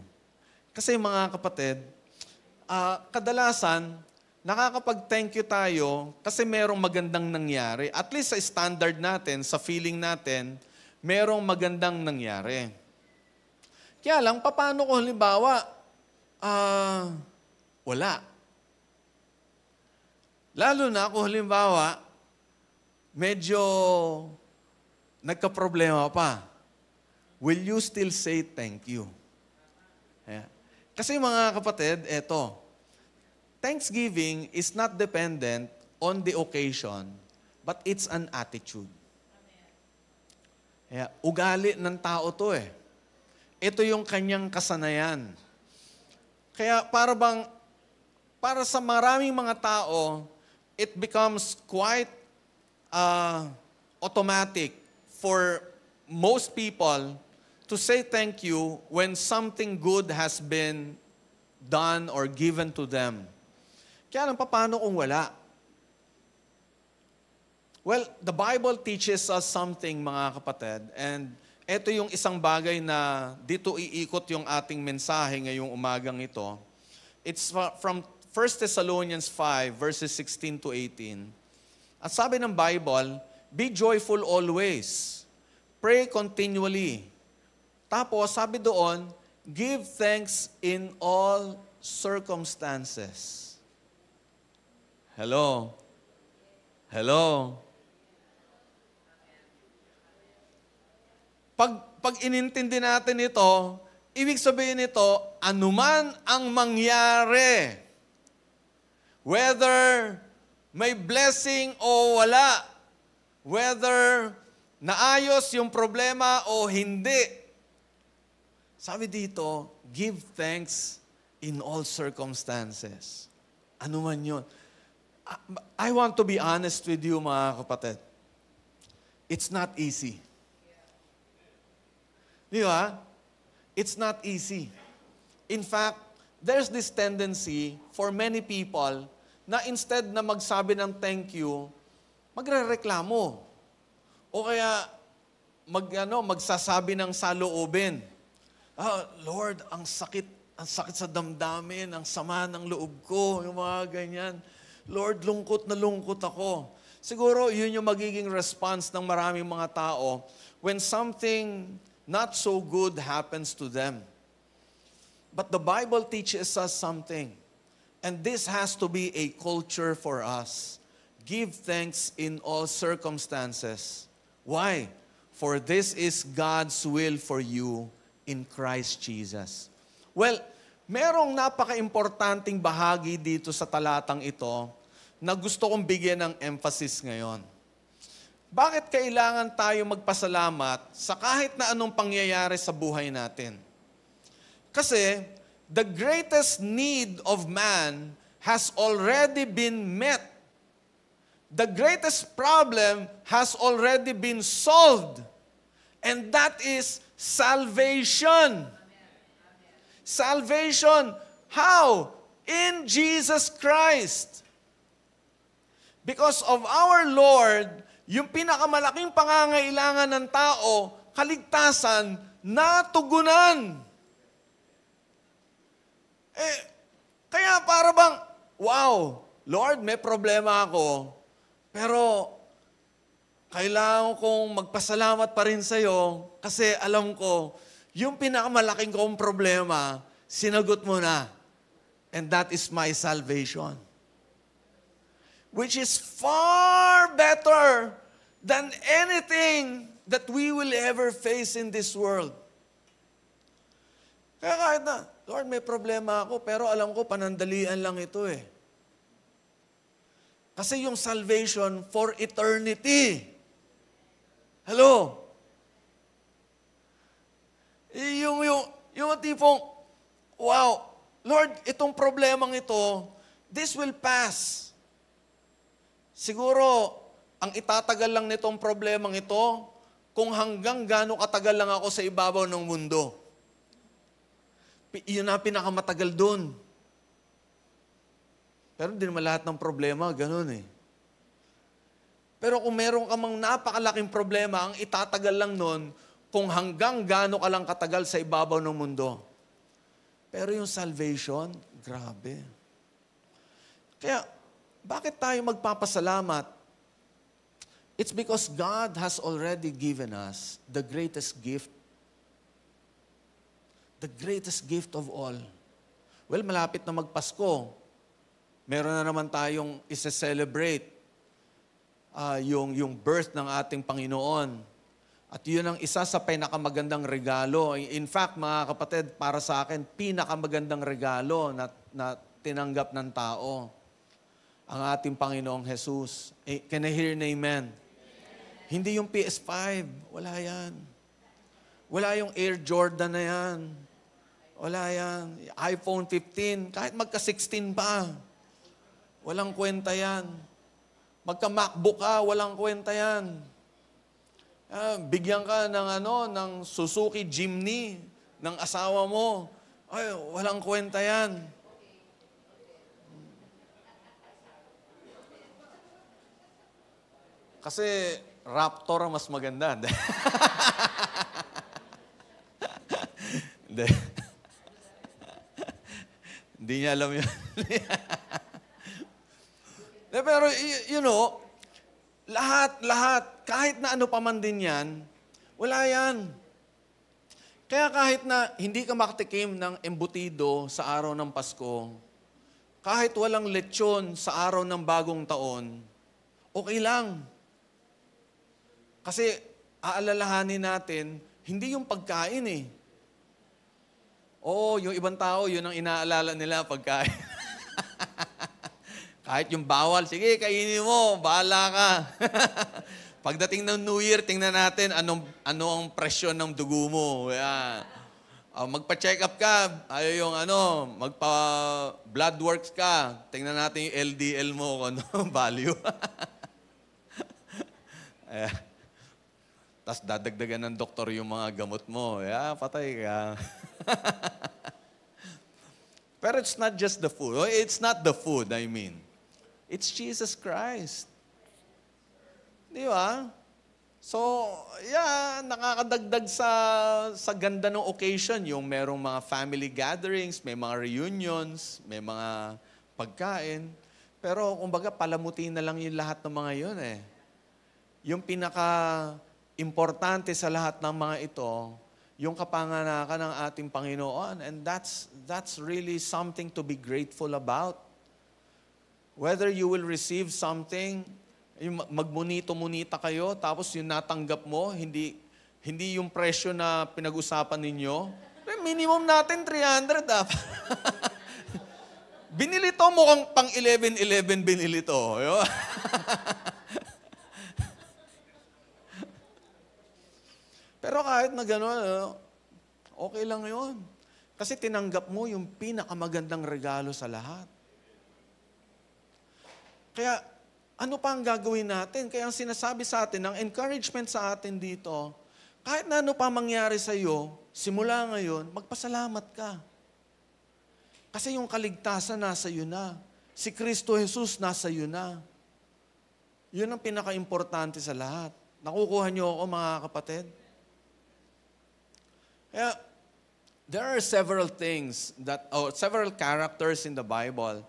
Speaker 5: Kasi mga kapatid, kadalasan, nakakapag-thank you tayo kasi merong magandang nangyari. At least sa standard natin, sa feeling natin, merong magandang nangyari. Kaya lang, paano kung halimbawa, wala. Lalo na kung halimbawa, medyo nagka-problema pa. Will you still say thank you? Yeah. Kasi mga kapatid, eto, Thanksgiving is not dependent on the occasion, but it's an attitude. Yeah. Ugali ng tao to eh. Ito yung kanyang kasanayan. Kaya para sa maraming mga tao, it becomes quite automatic for most people to say thank you when something good has been done or given to them. Kaya lang, paano kung wala? Well, the Bible teaches us something, mga kapatid, and ito yung isang bagay na dito iikot yung ating mensahe ngayong umagang ito. It's from 1 Thessalonians 5, verses 16 to 18. At sabi ng Bible, be joyful always. Pray continually. Tapos, sabi doon, give thanks in all circumstances. Hello? Hello? Pag inintindi natin ito, ibig sabihin nito, anuman ang mangyari, whether may blessing o wala, whether naayos yung problema o hindi, sabi dito, give thanks in all circumstances. Ano man yun? I want to be honest with you, mga kapatid. It's not easy. Di ba? It's not easy. In fact, there's this tendency for many people na instead na magsabi ng thank you, magrereklamo. O kaya magsasabi ng saloobin. Lord, ang sakit sa damdamin, ang sama ng loob ko, yung mga ganyan. Lord, lungkot na lungkot ako. Siguro, yun yung magiging response ng maraming mga tao when something not so good happens to them. But the Bible teaches us something. And this has to be a culture for us. Give thanks in all circumstances. Why? For this is God's will for you in Christ Jesus. Well, merong napaka-importanting bahagi dito sa talatang ito na gusto kong bigyan ng emphasis ngayon. bakit kailangan tayo magpasalamat sa kahit na anong pangyayari sa buhay natin? Kasi the greatest need of man has already been met. The greatest problem has already been solved. And that is salvation. Salvation. How? In Jesus Christ. Because of our Lord, yung pinakamalaking pangangailangan ng tao, kaligtasan, natugunan. Kaya para bang, wow, Lord, may problema ako, pero kailangan kong magpasalamat pa rin sa'yo kasi alam ko, yung pinakamalaking kong problema, sinagot mo na. And that is my salvation. Which is far better than anything that we will ever face in this world. Kaya kahit na, Lord, may problema ako, pero alam ko, panandalian lang ito eh. Kasi yung salvation for eternity. Hello? Yung tipong, wow, Lord, itong problemang ito, this will pass. Siguro, ang itatagal lang nitong problemang ito, kung hanggang gaano katagal lang ako sa ibabaw ng mundo. Yun na pinakamatagal dun. Pero hindi naman lahat ng problema, ganun eh. Pero kung meron ka mang napakalaking problema, ang itatagal lang nun, kung hanggang gaano ka lang katagal sa ibabaw ng mundo. Pero yung salvation, grabe. Kaya, bakit tayo magpapasalamat? It's because God has already given us the greatest gift. The greatest gift of all. Well, malapit na magpasko. Meron na naman tayong isa-celebrate yung birth ng ating Panginoon. At yun ang isa sa pinakamagandang regalo. In fact, mga kapatid, para sa akin, pinakamagandang regalo na tinanggap ng tao. Ang ating Panginoong Jesus. Can I hear an amen? Hindi yung PS5. Wala yan. Wala yung Air Jordan na yan. Wala yan. iPhone 15. Kahit magka-16 pa. Walang kwenta yan. Magka-MacBook ka, walang kwenta yan. Bigyan ka ng Suzuki Jimny ng asawa mo. Ay, walang kwenta yan. Kasi Raptor ang mas maganda. Hindi. Hindi niya alam yun. Pero, lahat, kahit na ano pa man din yan, wala yan. Kaya kahit na hindi ka makatikim ng embutido sa araw ng Pasko, kahit walang lechon sa araw ng bagong taon, okay lang. Kasi aalalahanin natin, hindi yung pagkain eh. Oo, yung ibang tao, yun ang inaalala nila, pagkain. Kahit yung bawal, sige, kainin mo, bahala ka. Pagdating ng New Year, tingnan natin ano ang presyon ng dugo mo. Yeah. Magpa-check up ka, magpa-blood works ka, tingnan natin yung LDL mo, value. Tapos dadagdagan ng doktor yung mga gamot mo. Yeah, patay ka. Pero it's not just the food. It's not the food, I mean. It's Jesus Christ. Di ba? So, yeah, nakakadagdag sa ganda ng occasion. Yung merong mga family gatherings, may mga reunions, may mga pagkain. Pero, kumbaga, palamutin na lang yung lahat ng mga yun eh. Yung importante sa lahat ng mga ito, yung kapanganakan ng ating Panginoon. And that's really something to be grateful about. Whether you will receive something, magmunito-munita kayo, tapos yung natanggap mo, hindi yung presyo na pinag-usapan ninyo, minimum natin 300 dapat. Binili to, mukhang pang 11-11 binili to. lahat na gano'n, okay lang yun. Kasi tinanggap mo yung pinakamagandang regalo sa lahat. Kaya, ano pa ang gagawin natin? Kaya ang sinasabi sa atin, ang encouragement sa atin dito, kahit na ano pa mangyari sa iyo, simula ngayon, magpasalamat ka. Kasi yung kaligtasan nasa iyo na. Si Kristo Jesus nasa iyo na. Yun ang pinaka-importante sa lahat. Nakukuha niyo ako, mga kapatid? Kaya, there are several things several characters in the Bible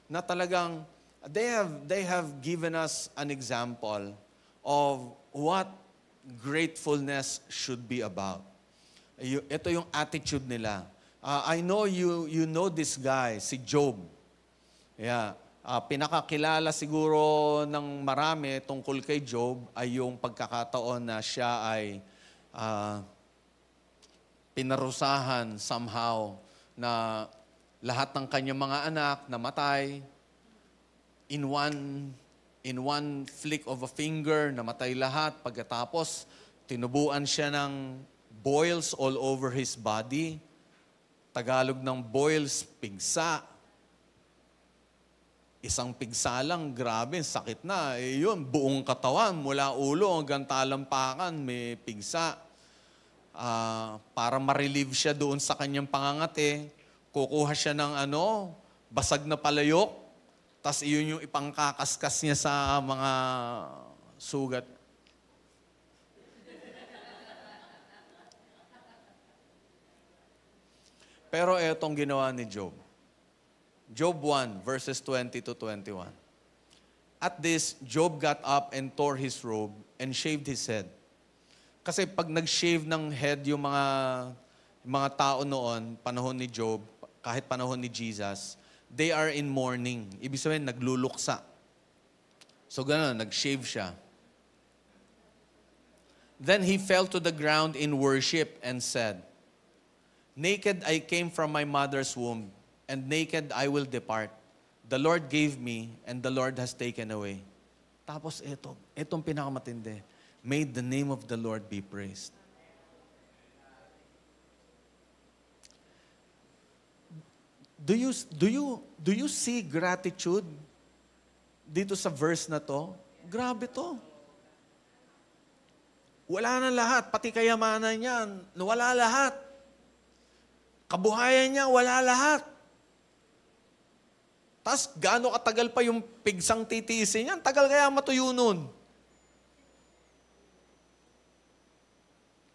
Speaker 5: na talagang they have given us an example of what gratefulness should be about. Ito yung attitude nila. I know you know this guy, si Job. Yeah. Pinakakilala siguro ng marami tungkol kay Job ay yung pagkakataon na siya ay pinarusahan somehow na lahat ng kanyang mga anak namatay. In one flick of a finger, namatay lahat. Pagkatapos, tinubuan siya ng boils all over his body. Tagalog ng boils, pigsa. Isang pigsa lang, grabe, sakit na. Yun, buong katawan, mula ulo hanggang talampakan, may pigsa. Para ma-relieve siya doon sa kanyang pangangate, kukuha siya ng basag na palayok, tas iyon yung ipangkakaskas niya sa mga sugat. Pero etong ginawa ni Job. Job 1, verses 20 to 21. At this, Job got up and tore his robe and shaved his head. Kasi pag nag-shave ng head yung mga tao noon, panahon ni Job, kahit panahon ni Jesus, they are in mourning. Ibig sabihin, nagluluksa. So gano'n, nag-shave siya. Then he fell to the ground in worship and said, Naked I came from my mother's womb, and naked I will depart. The Lord gave me, and the Lord has taken away. Tapos itong pinakamatindi. May the name of the Lord be praised. Do you see gratitude dito sa verse na to? Grabe to. Wala na lahat, pati kayamanan niya, wala lahat. Kabuhayan niya, wala lahat. Tapos, gaano katagal pa yung pigsang titiisin niya? Tagal kaya matuyo nun.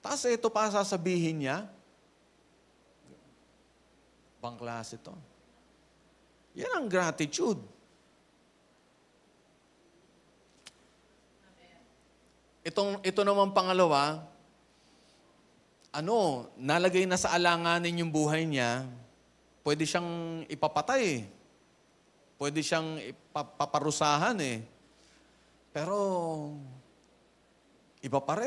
Speaker 5: Tapos, ito pa sasabihin niya, bang klase ito? Yan ang gratitude. Ito naman pangalawa, nalagay na sa alanganin yung buhay niya, pwede siyang ipapatay. Pwede siyang paparusahan eh. Pero, iba pa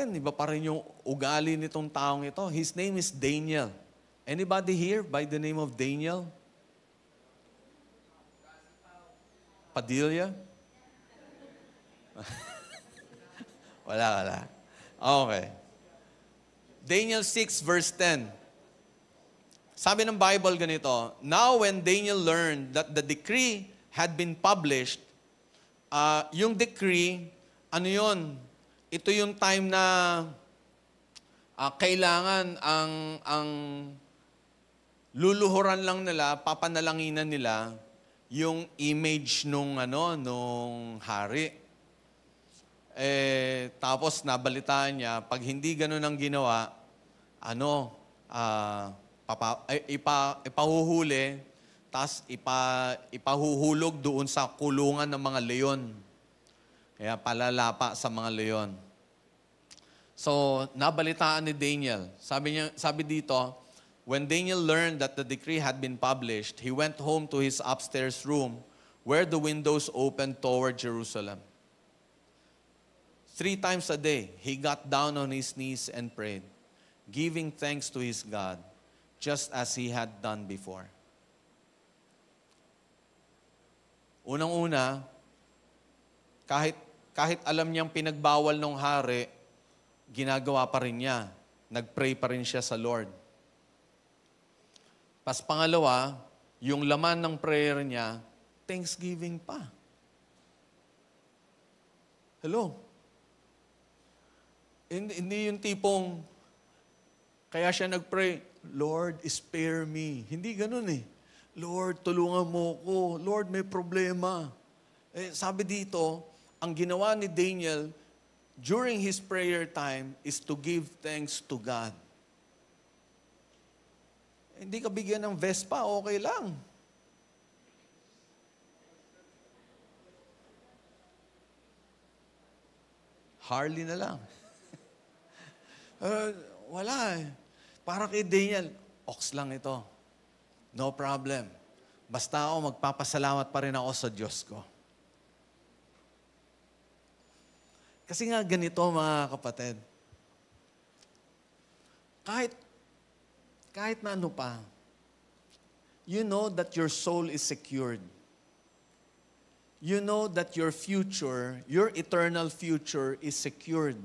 Speaker 5: rin yung ugali nitong taong ito. His name is Daniel. Anybody here by the name of Daniel? Padilla? Wala. Okay. Daniel 6 verse 10. Sabi ng Bible ganito, Now when Daniel learned that the decree had been published, yung decree, ito yung time na kailangan ang luluhuran lang nila, papanalanginan nila yung image nung hari. Tapos nabalitaan niya, pag hindi ganun ang ginawa, ipahuhuli, tapos ipahuhulog doon sa kulungan ng mga leon. Kaya palalapa sa mga leon. So, nabalitaan ni Daniel. Sabi dito, when Daniel learned that the decree had been published, he went home to his upstairs room where the windows opened toward Jerusalem. 3 times a day, he got down on his knees and prayed, giving thanks to his God, just as he had done before. Unang-una, kahit alam niyang pinagbawal ng hari, ginagawa pa rin niya. nag-pray pa rin siya sa Lord. Pas pangalawa, yung laman ng prayer niya, thanksgiving pa. Hello? Hindi yung tipong, kaya siya nag-pray, Lord, spare me. Hindi ganun eh. Lord, tulungan mo ko. Lord, may problema. Sabi dito, ang ginawa ni Daniel during his prayer time is to give thanks to God. Hindi ka bigyan ng Vespa, okay lang. Harley na lang. Wala eh. Para kay Daniel, ox lang ito. No problem. Basta ako, magpapasalamat pa rin ako sa Diyos ko. Kasi nga ganito mga kapatid. Kahit na ano pa, you know that your soul is secured. You know that your future, your eternal future is secured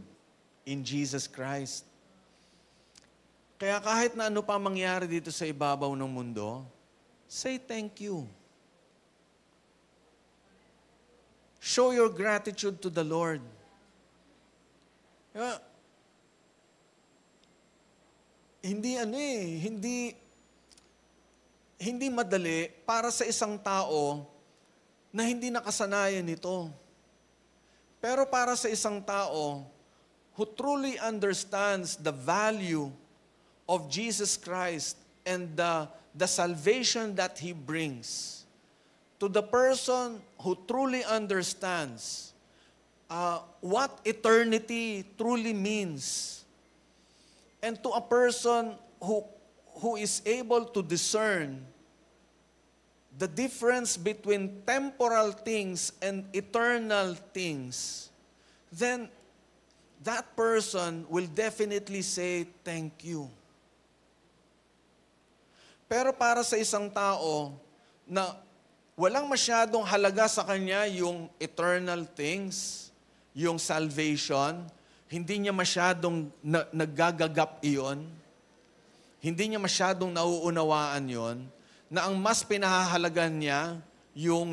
Speaker 5: in Jesus Christ. Kaya kahit na ano pa mangyari dito sa ibabaw ng mundo, say thank you. Show your gratitude to the Lord. Hindi madali para sa isang tao na hindi nakasanayan nito. Pero para sa isang tao who truly understands the value of Jesus Christ and the salvation that He brings, to the person who truly understands what eternity truly means, and to a person who is able to discern the difference between temporal things and eternal things, then that person will definitely say, thank you. Pero para sa isang tao na walang masyadong halaga sa kanya yung eternal things, yung salvation, hindi niya masyadong naggagagap iyon, hindi niya masyadong nauunawaan yon, na ang mas pinahahalagan niya yung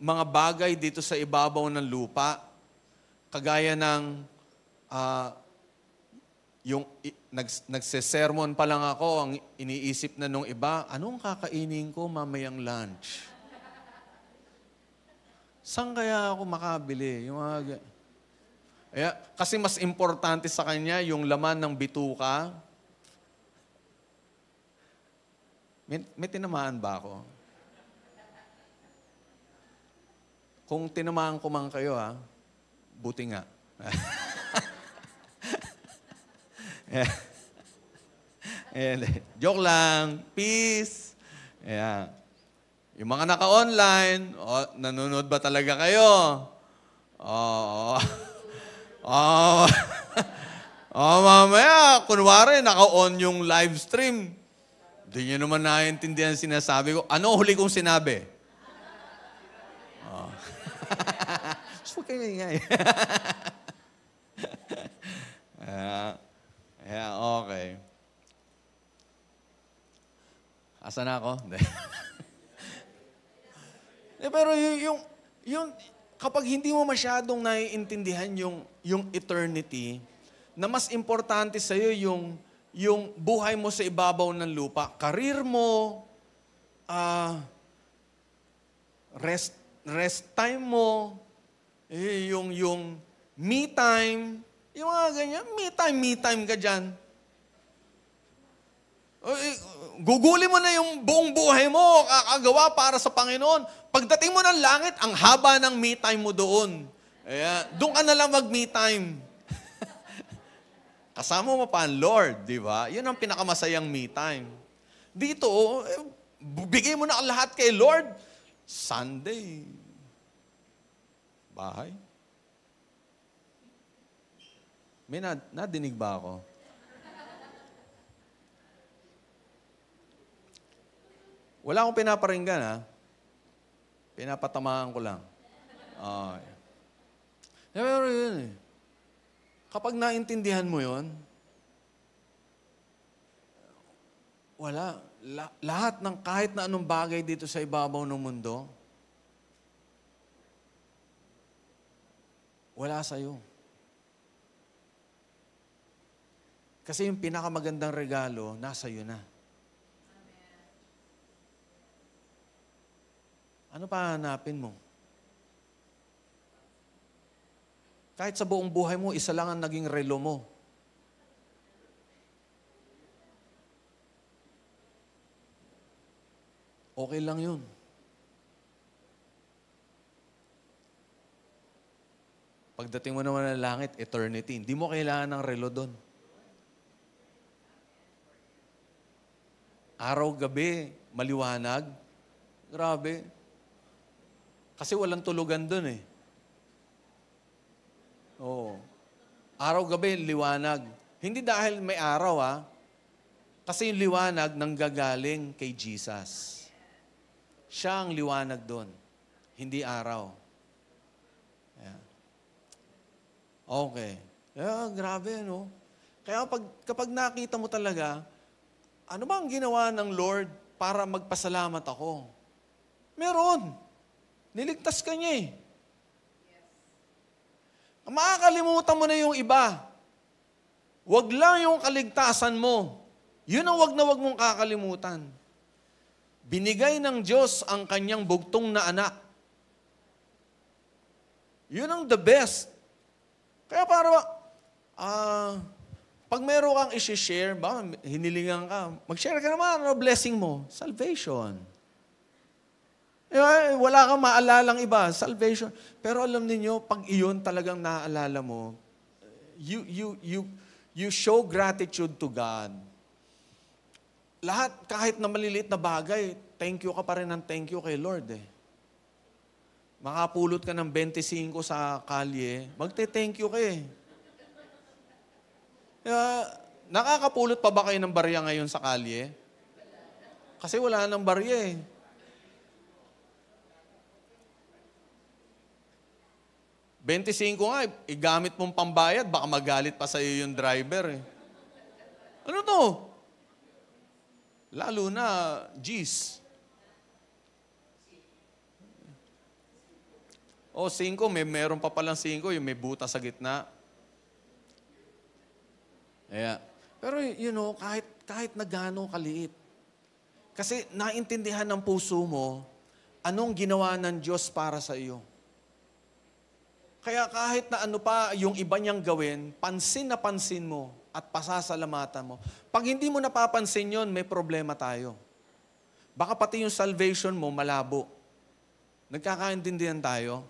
Speaker 5: mga bagay dito sa ibabaw ng lupa, kagaya ng nagsesermon pa lang ako, ang iniisip na nung iba, anong kakainin ko mamayang lunch? Saan kaya ako makabili? Kasi mas importante sa kanya yung laman ng bituka. May tinamaan ba ako? Kung tinamaan ko man kayo, buti nga. Joke lang. Peace. Yung mga naka-online, nanonood ba talaga kayo? Mamaya, kunwari, naka-on yung live stream. Hindi nyo naman naiintindihan sinasabi ko. Ano huli kong sinabi? Huwag kayo ingay. Okay. Asa na ako? Pero kapag hindi mo masyadong naiintindihan yung eternity, na mas importante sa'yo yung buhay mo sa ibabaw ng lupa, career mo, rest time mo, yung me time, yung mga ganyan, me time ka dyan. Guguli mo na yung buong buhay mo, kakagawa para sa Panginoon. Pagdating mo ng langit, ang haba ng me time mo doon. Doon ka na lang mag-me time. Kasama mo pa ang Lord, di ba? Yun ang pinakamasayang me time. Dito, bigay mo na lahat kay Lord. Sunday, bahay. May nadinig ba ako? Wala akong pinaparinggan, Pinapatamaan ko lang. Pero yun Kapag naintindihan mo yon, wala. Lahat ng kahit na anong bagay dito sa ibabaw ng mundo, wala sa'yo. Kasi yung pinakamagandang regalo, nasa iyo na. Ano pa hanapin mo? Kahit sa buong buhay mo, isa lang ang naging relo mo. Okay lang yun. Pagdating mo naman ng langit, eternity, hindi mo kailangan ng relo doon. Araw-gabi, maliwanag. Grabe. Kasi walang tulugan doon eh. Oo. Araw-gabi, liwanag. Hindi dahil may araw kasi yung liwanag nanggagaling kay Jesus. Siya ang liwanag doon. Hindi araw. Yeah. Okay. Grabe, no? Kaya kapag nakita mo talaga, ano ba ang ginawa ng Lord para magpasalamat ako? Meron. Niligtas ka niya eh. Makakalimutan mo na yung iba. Huwag lang yung kaligtasan mo. Yun ang wag na wag mong kakalimutan. Binigay ng Diyos ang kanyang bugtong na anak. Yun ang the best. Kaya pag meron kang isi-share, hinilingan ka, mag-share ka naman, ano blessing mo? Salvation. Wala kang maalalang iba, salvation. Pero alam niyo, pag iyon talagang naaalala mo, you show gratitude to God. Lahat, kahit na maliliit na bagay, thank you ka pa rin ng thank you kay Lord eh. Makapulot ka ng 25 sa kalye, magte-thank you ka eh. Nakakapulot pa ba kayo ng barya ngayon sa kalye? Kasi wala nang barya eh. $25 nga, igamit mong pambayad, baka magalit pa sa'yo yung driver eh. Ano to? Lalo na, G's. O, 5, meron pa palang 5, yung may buta sa gitna. Yeah. Pero, kahit na gano'ng kaliit. Kasi naintindihan ng puso mo, anong ginawa ng Diyos para sa iyo. Kaya kahit na ano pa yung iba niyang gawin, pansin na pansin mo at pasasalamatan mo. Pag hindi mo napapansin yon, may problema tayo. Baka pati yung salvation mo malabo. Nagkakaintindihan tayo?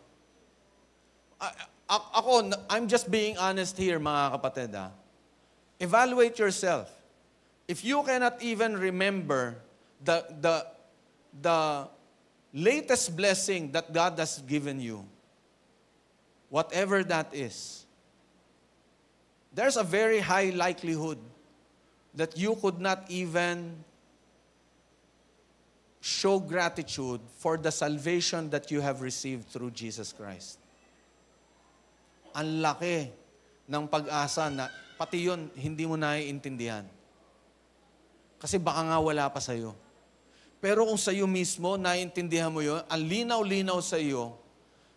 Speaker 5: I'm just being honest here, mga kapatid. Evaluate yourself. If you cannot even remember the latest blessing that God has given you, whatever that is, there's a very high likelihood that you could not even show gratitude for the salvation that you have received through Jesus Christ. Ang laki ng pag-asa na pati yun, hindi mo naiintindihan. Kasi baka nga wala pa sa'yo. Pero kung sa'yo mismo, naiintindihan mo yun, ang linaw-linaw sa'yo,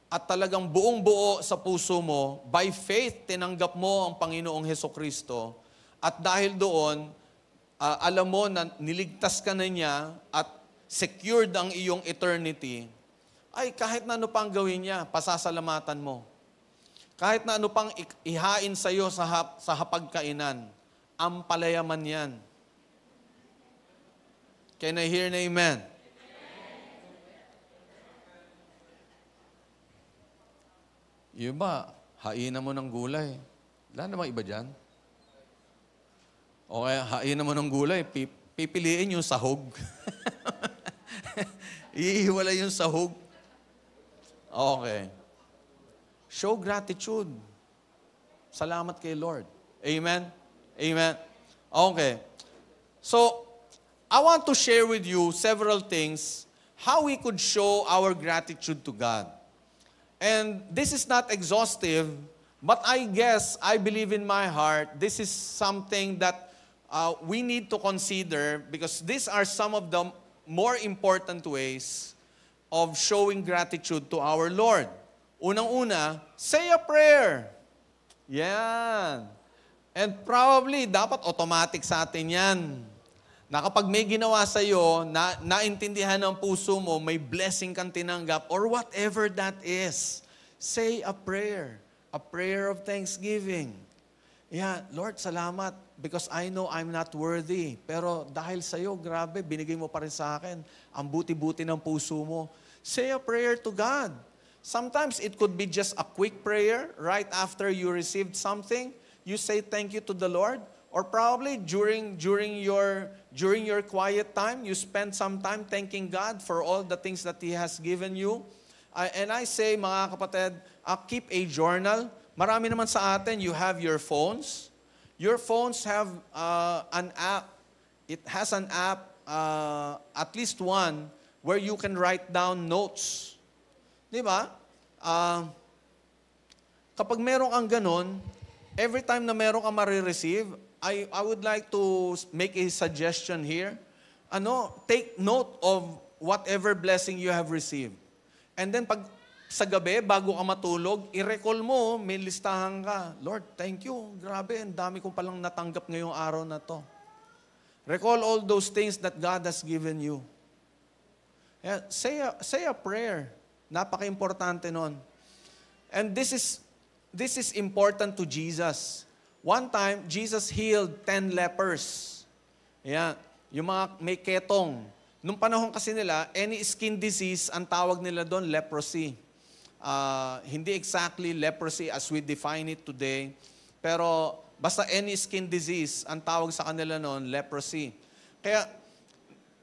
Speaker 5: at talagang buong-buo sa puso mo, by faith, tinanggap mo ang Panginoong Hesukristo. At dahil doon, alam mo na niligtas ka na niya at secured ang iyong eternity, ay kahit na ano pang gawin niya, pasasalamatan mo. Kahit na ano pang ihain sa iyo sa hapagkainan, ang palayaman yan. Can I hear an amen? Yung ba, hainan mo ng gulay. Wala namang iba dyan. O kaya, hainan mo ng gulay, pipiliin yung sahog. Iiwala yung sahog. Okay. Show gratitude. Salamat kay Lord. Amen? Amen? Okay. So, I want to share with you several things how we could show our gratitude to God. And this is not exhaustive. But I guess, I believe in my heart, this is something that we need to consider because these are some of the more important ways of showing gratitude to our Lord. Unang-una, say a prayer. Yan. And probably, dapat automatic sa atin yan. Na kapag may ginawa sa'yo, naintindihan ng puso mo, may blessing kang tinanggap, or whatever that is, say a prayer of thanksgiving. Yeah, Lord, salamat, because I know I'm not worthy. Pero dahil sa'yo, grabe, binigay mo pa rin sa akin. Ang buti-buti ng puso mo. Say a prayer to God. Sometimes it could be just a quick prayer right after you received something. You say thank you to the Lord. Or probably during your quiet time, you spend some time thanking God for all the things that He has given you. And I say, mga kapatid, keep a journal. Marami naman sa atin, you have your phones. Your phones have an app. It has an app, at least one, where you can write down notes. Di ba? Kapag meron kang ganun, every time na meron kang marireceive, I would like to make a suggestion here. Take note of whatever blessing you have received. And then pag sa gabi, bago ka matulog, i-recall mo, may listahan ka. Lord, thank you. Grabe, ang dami kong palang natanggap ngayong araw na to. Recall all those things that God has given you. Yeah, say a prayer. Napaka-importante nun. And this is important to Jesus. One time, Jesus healed 10 lepers. Yeah, yung mga may ketong. Nung panahon kasi nila, any skin disease, ang tawag nila doon, leprosy. Hindi exactly leprosy as we define it today. Pero basta any skin disease, ang tawag sa kanila noon, leprosy. Kaya,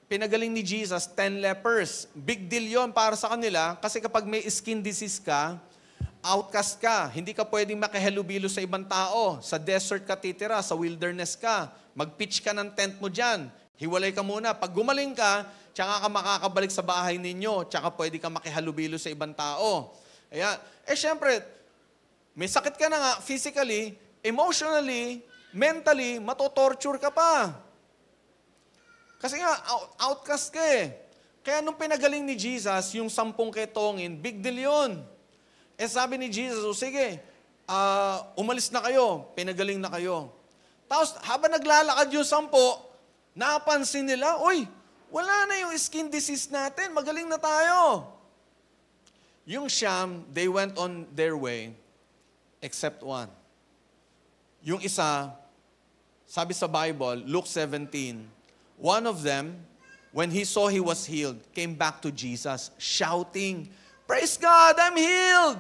Speaker 5: pinagaling ni Jesus, 10 lepers. Big deal yon para sa kanila kasi kapag may skin disease ka, outcast ka. Hindi ka pwedeng makihalubilo sa ibang tao. Sa desert ka titira, sa wilderness ka. Mag-pitch ka ng tent mo dyan. Hiwalay ka muna. Pag gumaling ka, tsaka ka makakabalik sa bahay ninyo. Tsaka pwede ka makihalubilo sa ibang tao. Ayan. Syempre, may sakit ka na nga physically, emotionally, mentally, matotorture ka pa. Kasi nga, outcast ka eh. Kaya nung pinagaling ni Jesus, yung 10 ketongin, big deal yun. Sabi ni Jesus, sige, umalis na kayo, pinagaling na kayo. Tapos, habang naglalakad yung 10, napansin nila, uy, wala na yung skin disease natin, magaling na tayo. Yung 9, they went on their way, except one. Yung isa, sabi sa Bible, Luke 17, one of them, when he saw he was healed, came back to Jesus, shouting, "Praise God, I'm healed!"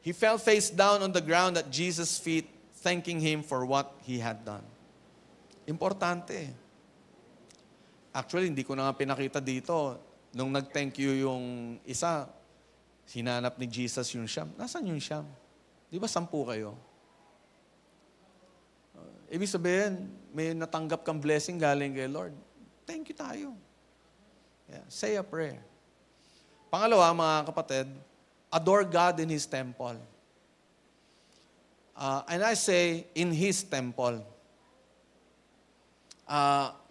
Speaker 5: He fell face down on the ground at Jesus' feet, thanking Him for what He had done. Importante. Actually, hindi ko na nga pinakita dito. Nung nag-thank you yung isa, hinanap ni Jesus yung siyam. Nasaan yung siyam? Di ba 10 kayo? Ibig sabihin, may natanggap kang blessing galing kay Lord. Thank you tayo. Yeah, say a prayer. Pangalawa, mga kapatid, adore God in His temple. And I say, in His temple.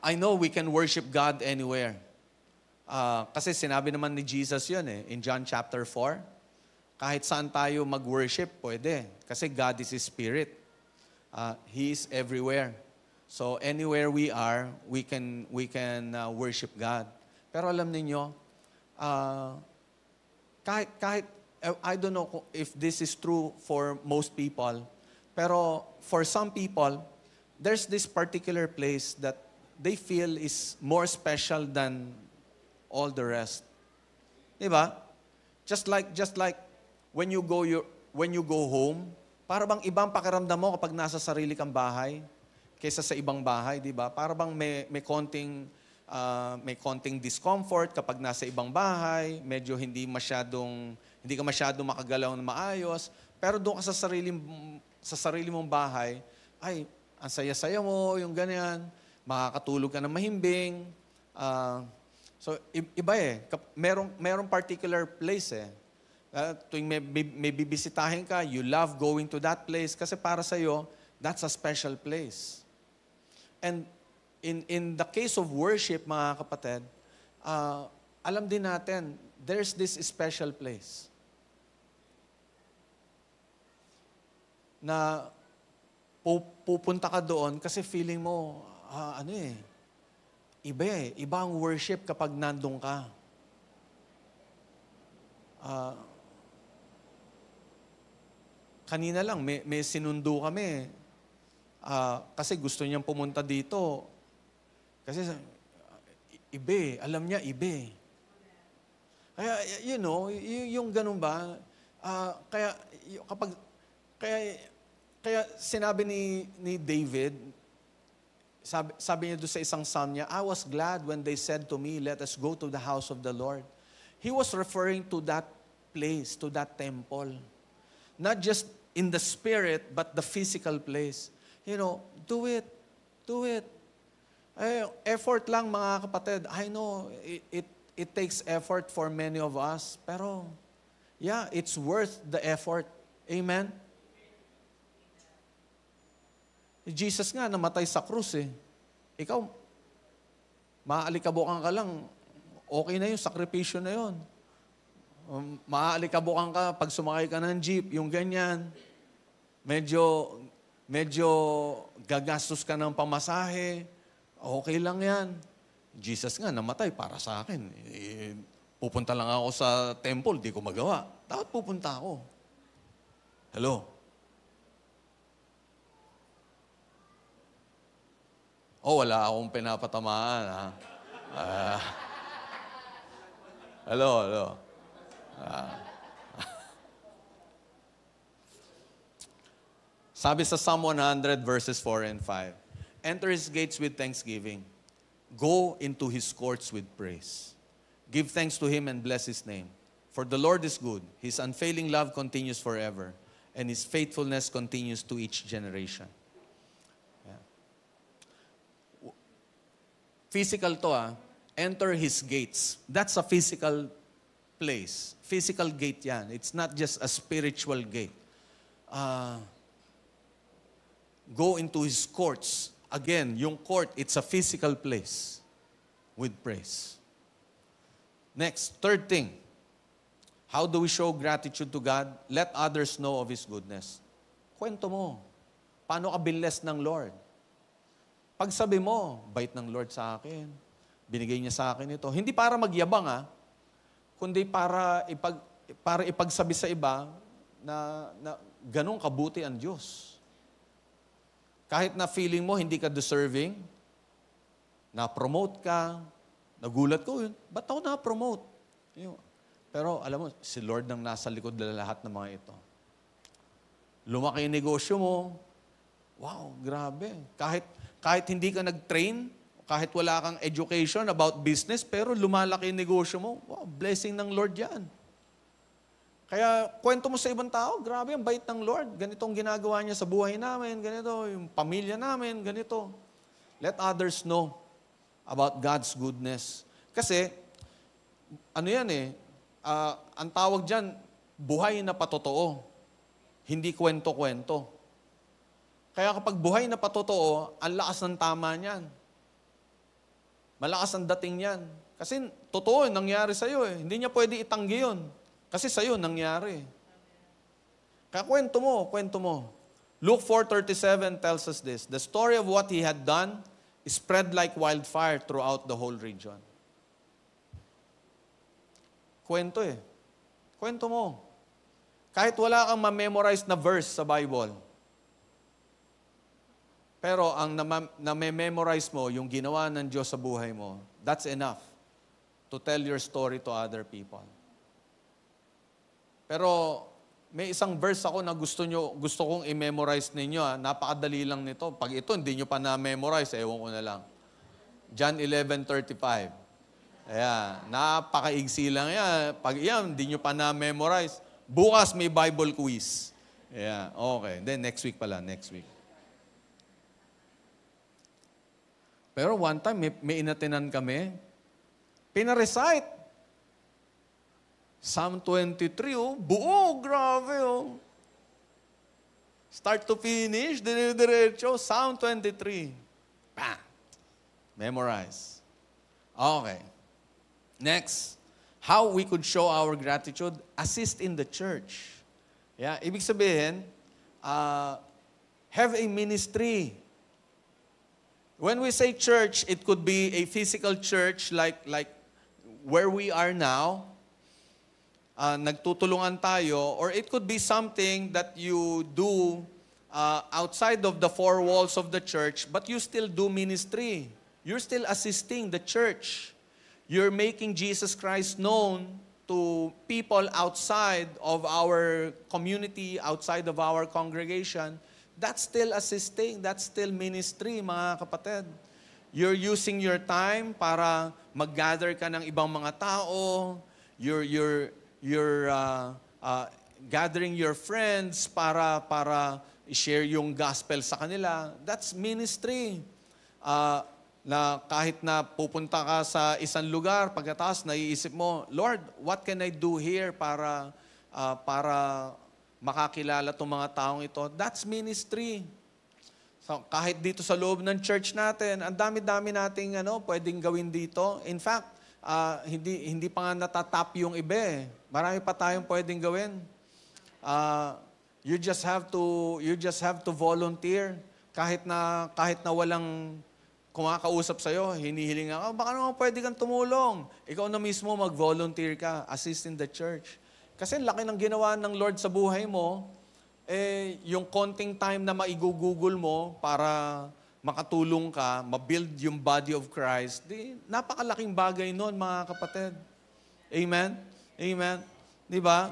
Speaker 5: I know we can worship God anywhere. Kasi sinabi naman ni Jesus yun in John chapter 4. Kahit saan tayo mag-worship, pwede. Kasi God is His Spirit. He is everywhere. So anywhere we are, we can worship God. Pero alam niyo, kahit I don't know if this is true for most people, pero for some people, there's this particular place that they feel is more special than all the rest. Diba? Just like when you go home, para bang ibang pakiramdam mo kapag nasa sarili kang bahay kaysa sa ibang bahay, diba? Para bang may konting discomfort kapag nasa ibang bahay, medyo hindi ka masyadong makagalaw na maayos, pero doon ka sa sarili mong bahay, ay, ang saya-saya mo, yung ganyan, makakatulog ka ng mahimbing. So, iba merong particular place Tuwing may bibisitahin ka, you love going to that place kasi para sa'yo, that's a special place. And in the case of worship, mga kapatid, alam din natin, there's this special place na pupunta ka doon kasi feeling mo, iba ang worship kapag nandun ka. Kanina lang, may sinundo kami. Kasi gusto niyang pumunta dito. Kasi, alam niya, Kaya, yung ganun ba? Kaya sinabi ni David, sabi niya doon sa isang psalm niya, I was glad when they said to me, let us go to the house of the Lord. He was referring to that place, to that temple. Not just in the spirit, but the physical place. Do it. Do it. Effort lang, mga kapatid. I know it takes effort for many of us, pero yeah, it's worth the effort. Amen? Jesus nga, namatay sa krus eh. Ikaw, maaalikabukan ka lang, okay na yung sakripisyo na yun. Maaalikabukan ka pag sumakay ka ng jeep, yung ganyan. Medyo gagastos ka ng pamasahe. Okay lang yan. Jesus nga, namatay para sa akin. Pupunta lang ako sa temple, di ko magawa. Dapat pupunta ako. Hello? Wala akong pinapatamaan, ha? Hello. Sabi sa Psalm 100 verses 4 and 5, enter His gates with thanksgiving. Go into His courts with praise. Give thanks to Him and bless His name. For the Lord is good. His unfailing love continues forever, and His faithfulness continues to each generation. Physical to, enter His gates. That's a physical place. Physical gate yan. It's not just a spiritual gate. Go into His courts. Again, yung court, it's a physical place with praise. Next, third thing. How do we show gratitude to God? Let others know of His goodness. Kwento mo. Paano ka binless ng Lord? Pagsabi mo, bait ng Lord sa akin. Binigay niya sa akin ito. Hindi para magyabang, kundi para ipagsabi sa iba na ganun kabuti ang Diyos. Kahit na feeling mo hindi ka deserving, na-promote ka, nagulat ko yun, ba't ako na-promote? Pero alam mo, si Lord nang nasa likod na lahat ng mga ito. Lumaki yung negosyo mo, wow, grabe. Kahit hindi ka nag-train, kahit wala kang education about business, pero lumalaki yung negosyo mo, wow, blessing ng Lord yan. Kaya kwento mo sa ibang tao, grabe, ang bait ng Lord. Ganitong ginagawa niya sa buhay namin, ganito, yung pamilya namin, ganito. Let others know about God's goodness. Kasi, ang tawag dyan, buhay na patotoo. Hindi kwento-kwento. Kaya kapag buhay na patotoo, ang lakas ng tama niyan. Malakas ang dating niyan. Kasi totoo, nangyari sa'yo eh. Hindi niya pwede itanggi yun. Kasi sa'yo, nangyari. Kaya kwento mo. Luke 4:37 tells us this. The story of what He had done spread like wildfire throughout the whole region. Kwento mo. Kahit wala kang ma-memorize na verse sa Bible, pero ang na-memorize mo, yung ginawa ng Diyos sa buhay mo, that's enough to tell your story to other people. Pero may isang verse ako na gusto kong i-memorize ninyo. Napakadali lang nito. Pag ito, hindi nyo pa na-memorize, ewan ko na lang. John 11:35. Ayan, napakaigsi lang yan. Pag yan, hindi nyo pa na-memorize. Bukas may Bible quiz. Ayan, okay. Then next week. Pero one time, may inatinan kami, pinarecite. Psalm 23, buo, grabe, Start to finish, dire-diretso, Psalm 23. Bam! Memorize. Okay. Next, how we could show our gratitude, assist in the church. Yeah, ibig sabihin, have a ministry. When we say church, it could be a physical church like where we are now. Nagtutulungan tayo, or it could be something that you do outside of the four walls of the church, but you still do ministry. You're still assisting the church. You're making Jesus Christ known to people outside of our community, outside of our congregation. That's still assisting. That's still ministry, mga kapatid. You're using your time para mag-gather ka ng ibang mga tao. You're gathering your friends para i-share yung gospel sa kanila. That's ministry. Na kahit na pupunta ka sa isang lugar, pagkatapos naiisip mo, Lord, what can I do here para makakilala itong mga taong ito? That's ministry. So, kahit dito sa loob ng church natin, ang dami-dami nating pwedeng gawin dito. In fact, hindi pa nga natatap yung iba eh. Marami pa tayong pwedeng gawin. You just have to volunteer. Kahit na walang kumakausap sa'yo, hinihiling ka, baka naman pwede kang tumulong. Ikaw na mismo mag-volunteer ka, assist in the church. Kasi laki ng ginawa ng Lord sa buhay mo, yung konting time na maigugugol mo para makatulong ka, mabuild yung body of Christ, napakalaking bagay nun, mga kapatid. Amen? Amen? Di ba?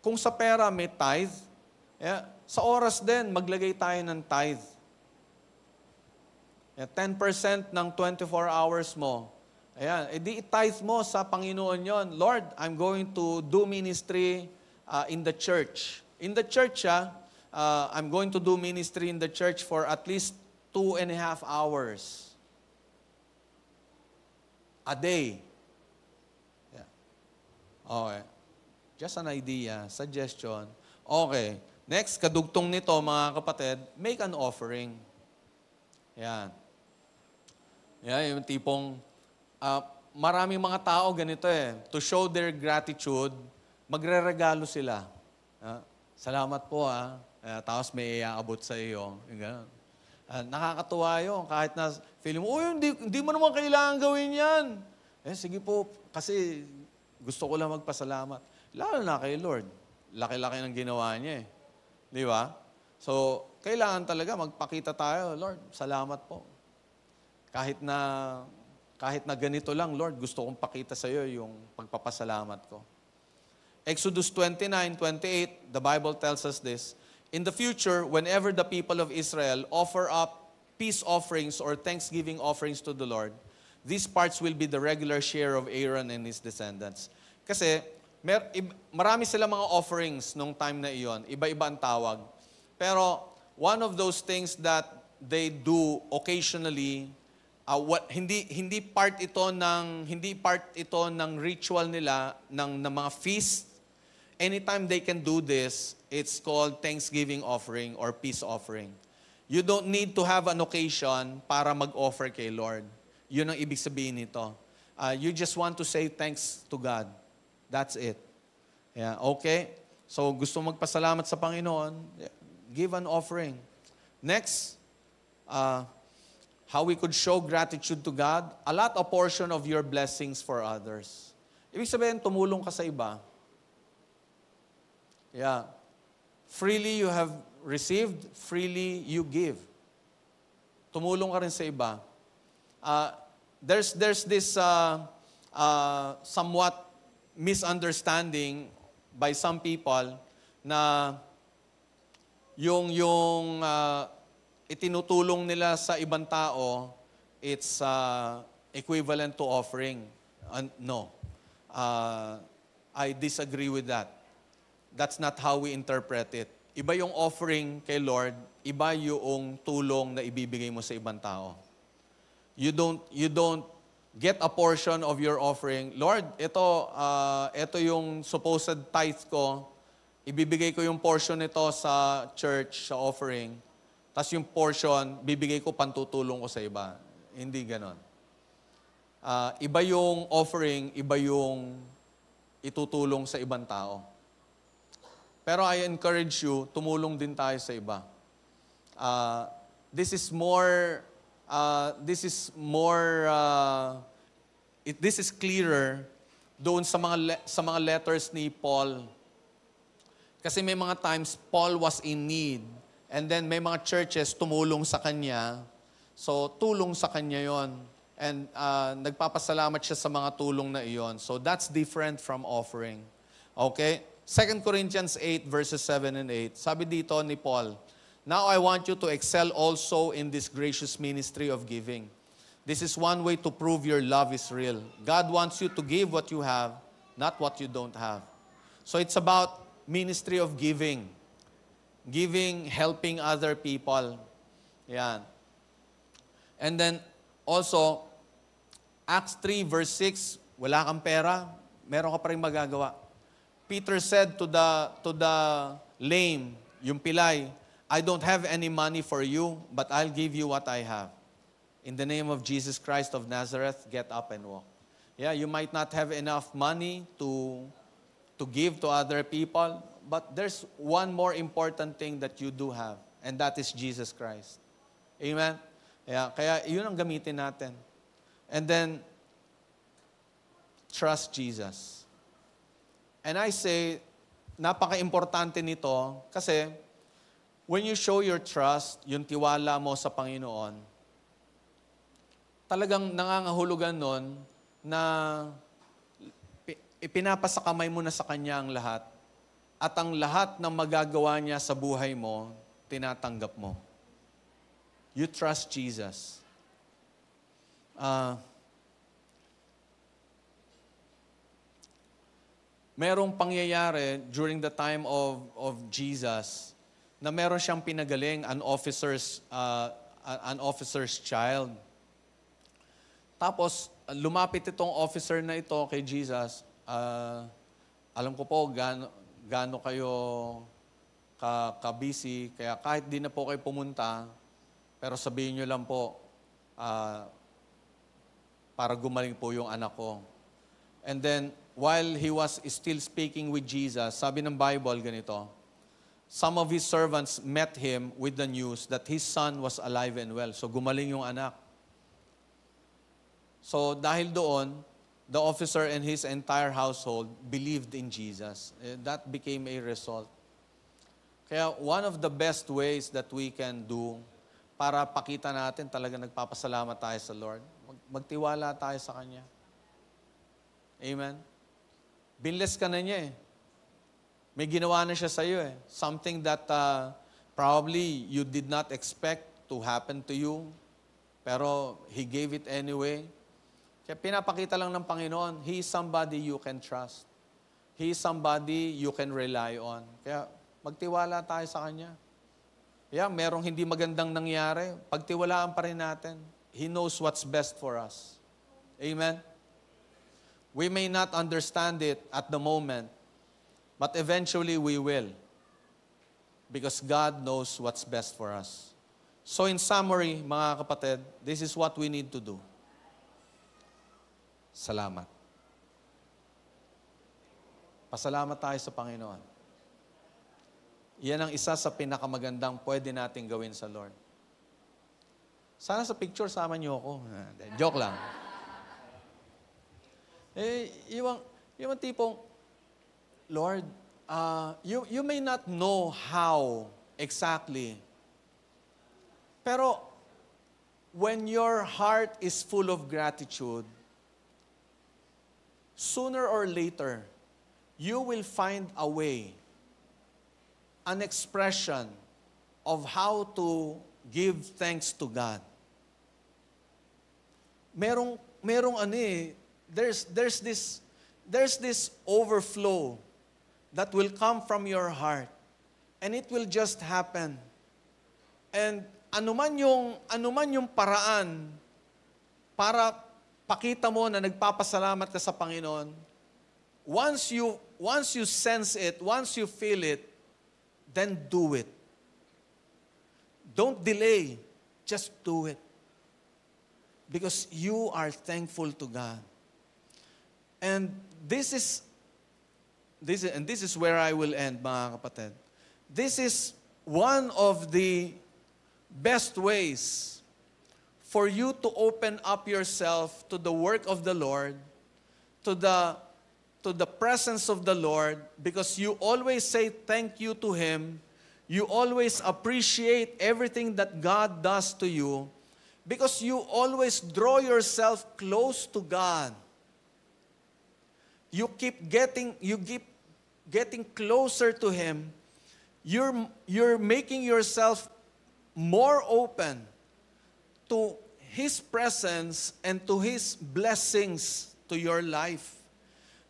Speaker 5: Kung sa pera may tithe, sa oras din, maglagay tayo ng tithe. 10% ng 24 hours mo. Ayan, edi i-tithe mo sa Panginoon yon. Lord, I'm going to do ministry in the church. In the church, I'm going to do ministry in the church for at least 2.5 hours a day. Yeah. Okay. Just an idea, suggestion. Okay. Next, kadugtong nito, mga kapatid, make an offering. Yan. Yan, yung tipong, maraming mga tao ganito eh. To show their gratitude, magre-regalo sila. Salamat po tapos may iaabot sa iyo. Yung ganun. Nakakatuwa yun. Kahit na feeling mo, hindi mo naman kailangan gawin yan. Sige po, kasi gusto ko lang magpasalamat. Lalo na kay Lord. Laki-laki ng ginawa niya eh. Di ba? So, kailangan talaga magpakita tayo, Lord, salamat po. Kahit na ganito lang, Lord, gusto kong pakita sa iyo yung pagpapasalamat ko. Exodus 29:28, the Bible tells us this, in the future, whenever the people of Israel offer up peace offerings or thanksgiving offerings to the Lord, these parts will be the regular share of Aaron and his descendants. Kasi marami sila mga offerings nung time na iyon, iba-iba ang tawag. Pero one of those things that they do occasionally, hindi part ito ng ritual nila ng mga feast. Anytime they can do this, it's called thanksgiving offering or peace offering. You don't need to have an occasion para mag-offer kay Lord. Yun ang ibig sabihin nito. You just want to say thanks to God. That's it. Yeah, okay? So gusto magpasalamat sa Panginoon, give an offering. Next, how we could show gratitude to God, allot a portion of your blessings for others. Ibig sabihin, tumulong ka sa iba. Yeah. Freely you have received, freely you give. Tumulong ka rin sa iba. There's this somewhat misunderstanding by some people na yung itinutulong nila sa ibang tao, it's equivalent to offering. No. I disagree with that. That's not how we interpret it. Iba yung offering kay Lord, iba yung tulong na ibibigay mo sa ibang tao. You don't get a portion of your offering. Lord, ito yung supposed tithe ko. Ibibigay ko yung portion nito sa church, sa offering. Tapos yung portion, bibigay ko, pantutulong ko sa iba. Hindi ganon. Iba yung offering, iba yung itutulong sa ibang tao. Pero I encourage you, tumulong din tayo sa iba. This is clearer doon sa mga letters ni Paul. Kasi may mga times Paul was in need and then may mga churches tumulong sa kanya. So tulong sa kanya 'yon. And nagpapasalamat siya sa mga tulong na iyon. So that's different from offering. Okay? 2 Corinthians 8 verses 7 and 8. Sabi dito ni Paul, "Now I want you to excel also in this gracious ministry of giving. This is one way to prove your love is real. God wants you to give what you have, not what you don't have." So it's about ministry of giving. Giving, helping other people. Yan. And then also, Acts 3 verse 6, wala kang pera, meron ka pa rin magagawa. Peter said to the lame, yung pilay, "I don't have any money for you, but I'll give you what I have. In the name of Jesus Christ of Nazareth, get up and walk." Yeah, you might not have enough money to give to other people, but there's one more important thing that you do have, and that is Jesus Christ. Amen? Yeah, kaya yun ang gamitin natin. And then, trust Jesus. And I say, napaka-importante nito kasi when you show your trust, yung tiwala mo sa Panginoon, talagang nangangahulugan nun na ipinapasakamay mo na sa Kanya ang lahat at ang lahat ng magagawa niya sa buhay mo, tinatanggap mo. You trust Jesus. Merong pangyayari during the time of Jesus na meron siyang pinagaling, an officer's child. Tapos, lumapit itong officer na ito kay Jesus. Alam ko po, gaano kayo ka-busy, kaya kahit di na po kayo pumunta, pero sabihin nyo lang po, para gumaling po yung anak ko. And then, while he was still speaking with Jesus, sabi ng Bible ganito, some of his servants met him with the news that his son was alive and well. So, gumaling yung anak. So, dahil doon, the officer and his entire household believed in Jesus. That became a result. Kaya, one of the best ways that we can do para pakita natin talaga nagpapasalamat tayo sa Lord, magtiwala tayo sa Kanya. Amen? Binless ka na niya eh. May ginawa na siya sa iyo eh. Something that probably you did not expect to happen to you, pero He gave it anyway. Kaya pinapakita lang ng Panginoon, He is somebody you can trust. He is somebody you can rely on. Kaya magtiwala tayo sa Kanya. Yeah, merong hindi magandang nangyari, pagtiwalaan pa rin natin. He knows what's best for us. Amen? We may not understand it at the moment, but eventually we will. Because God knows what's best for us. So in summary, mga kapatid, this is what we need to do. Salamat. Pasalamat tayo sa Panginoon. Yan ang isa sa pinakamagandang pwede nating gawin sa Lord. Sana sa picture, sama niyo ako. Joke lang. Yung tipong, Lord, you may not know how exactly, pero when your heart is full of gratitude, sooner or later, you will find a way, an expression of how to give thanks to God. Merong there's this overflow that will come from your heart, and it will just happen. And anuman yung paraan para pakita mo na nagpapasalamat ka sa Panginoon, once you sense it, once you feel it, then do it. Don't delay, just do it. Because you are thankful to God. And this is where I will end, mga kapatid. This is one of the best ways for you to open up yourself to the work of the Lord, to the presence of the Lord, because you always say thank you to Him. You always appreciate everything that God does to you, because you always draw yourself close to God. You keep getting closer to Him. You're making yourself more open to His presence and to His blessings to your life.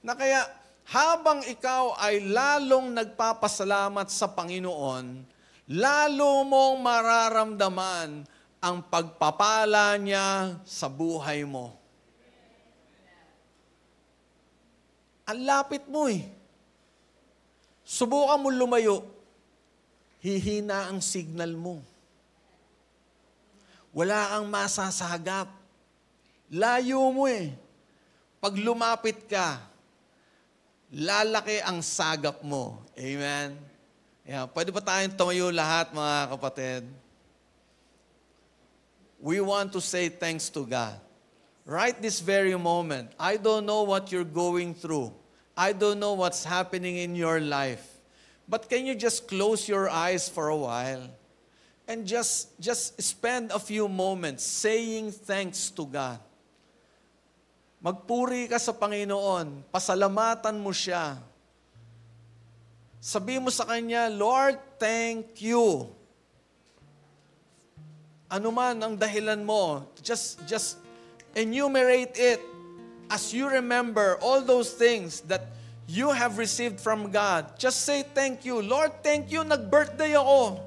Speaker 5: Na kaya, habang ikaw ay lalong nagpapasalamat sa Panginoon, lalo mong mararamdaman ang pagpapala niya sa buhay mo. Ang lapit mo eh. Subukan mo lumayo, hihina ang signal mo. Wala kang masasagap. Layo mo eh. Pag lumapit ka, lalaki ang sagap mo. Amen? Yeah, pwede ba tayong tumayo lahat, mga kapatid? We want to say thanks to God. Right this very moment, I don't know what you're going through. I don't know what's happening in your life. But can you just close your eyes for a while and just spend a few moments saying thanks to God? Magpuri ka sa Panginoon, pasalamatan mo siya. Sabi mo sa Kanya, Lord, thank you. Ano man ang dahilan mo, just enumerate it as you remember all those things that you have received from God. Just say thank you. Lord, thank you, nag-birthday ako.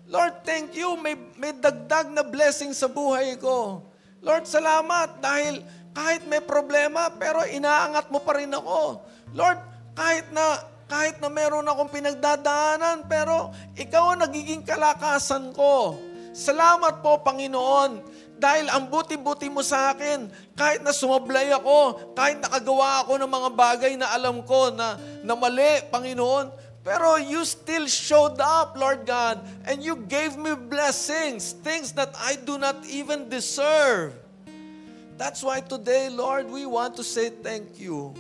Speaker 5: Lord, thank you, may dagdag na blessing sa buhay ko. Lord, salamat dahil kahit may problema, pero inaangat mo pa rin ako. Lord, kahit na meron akong pinagdadaanan, pero ikaw ang nagiging kalakasan ko. Salamat po, Panginoon, dahil ang buti-buti mo sa akin, kahit na sumablay ako, kahit nakagawa ako ng mga bagay na alam ko na mali, Panginoon, pero you still showed up, Lord God, and you gave me blessings, things that I do not even deserve. That's why today, Lord, we want to say thank you.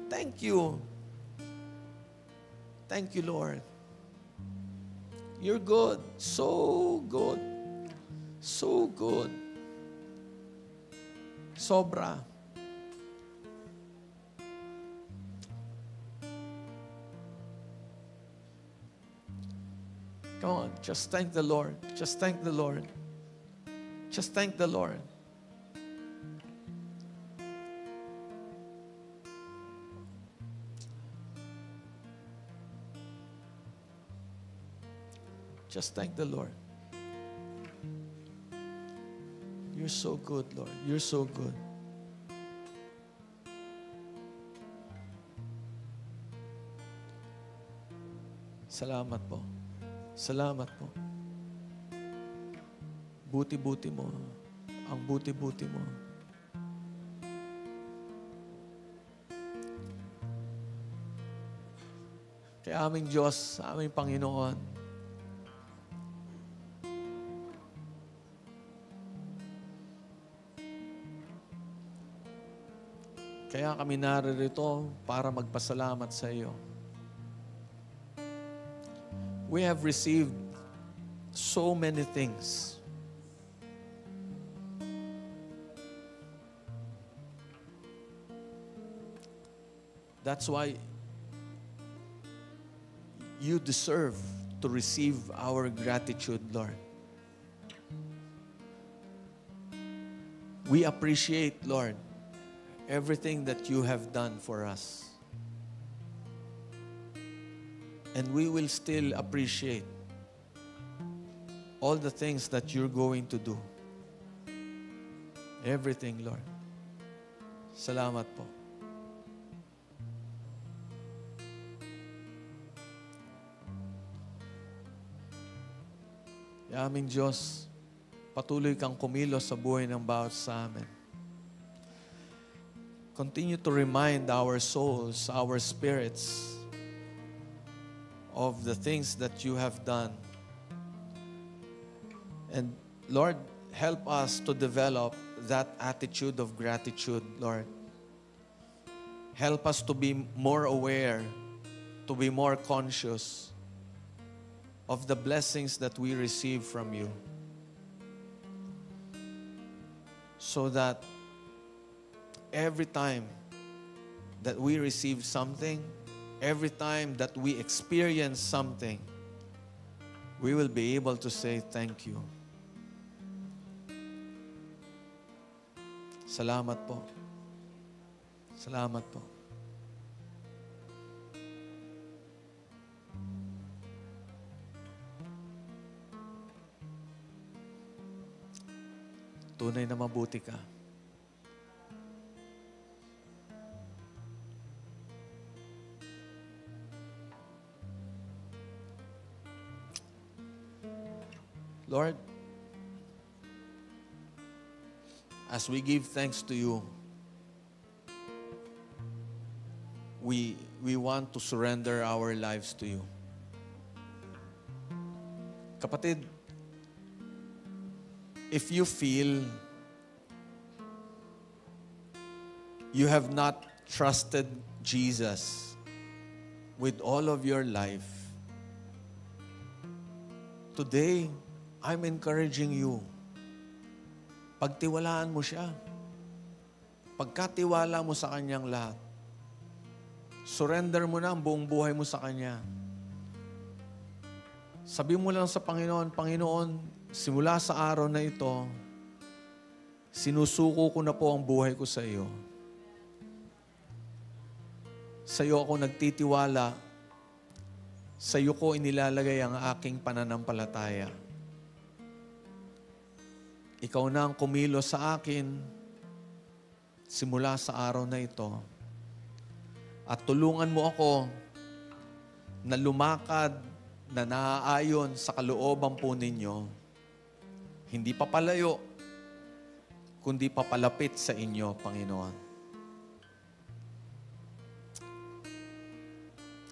Speaker 5: Thank you. Thank you, Lord. You're good. So good. So good. Sobra. Come on, just thank the Lord. Just thank the Lord. Just thank the Lord. Just thank the Lord. You're so good, Lord. You're so good. Salamat po. Salamat po. Buti-buti mo. Ang buti-buti mo. Kaya aming Diyos, aming Panginoon, kaya kami naririto para magpasalamat sa iyo. We have received so many things. That's why you deserve to receive our gratitude, Lord. We appreciate, Lord, everything that you have done for us. And we will still appreciate all the things that you're going to do. Everything, Lord. Salamat po. Aming Diyos, patuloy kang kumilos sa buhay ng bawat sa amin. Continue to remind our souls, our spirits, of the things that you have done. And Lord, help us to develop that attitude of gratitude, Lord. Help us to be more aware, to be more conscious of the blessings that we receive from you, so that every time that we receive something, every time that we experience something, we will be able to say thank you. Salamat po. Salamat po. Tunay na mabuti ka. Lord, as we give thanks to you, we want to surrender our lives to you. Kapatid, if you feel you have not trusted Jesus with all of your life, today, I'm encouraging you. Pagtiwalaan mo siya. Pagkatiwala mo sa Kanyang lahat. Surrender mo na ang buong buhay mo sa Kanya. Sabi mo lang sa Panginoon, Panginoon, simula sa araw na ito, sinusuko ko na po ang buhay ko sa iyo. Sa iyo ako nagtitiwala. Sa iyo ko inilalagay ang aking pananampalataya. Ikaw na ang kumilos sa akin simula sa araw na ito. At tulungan mo ako na lumakad na naaayon sa kalooban po ninyo. Hindi papalayo, kundi papalapit sa inyo, Panginoon.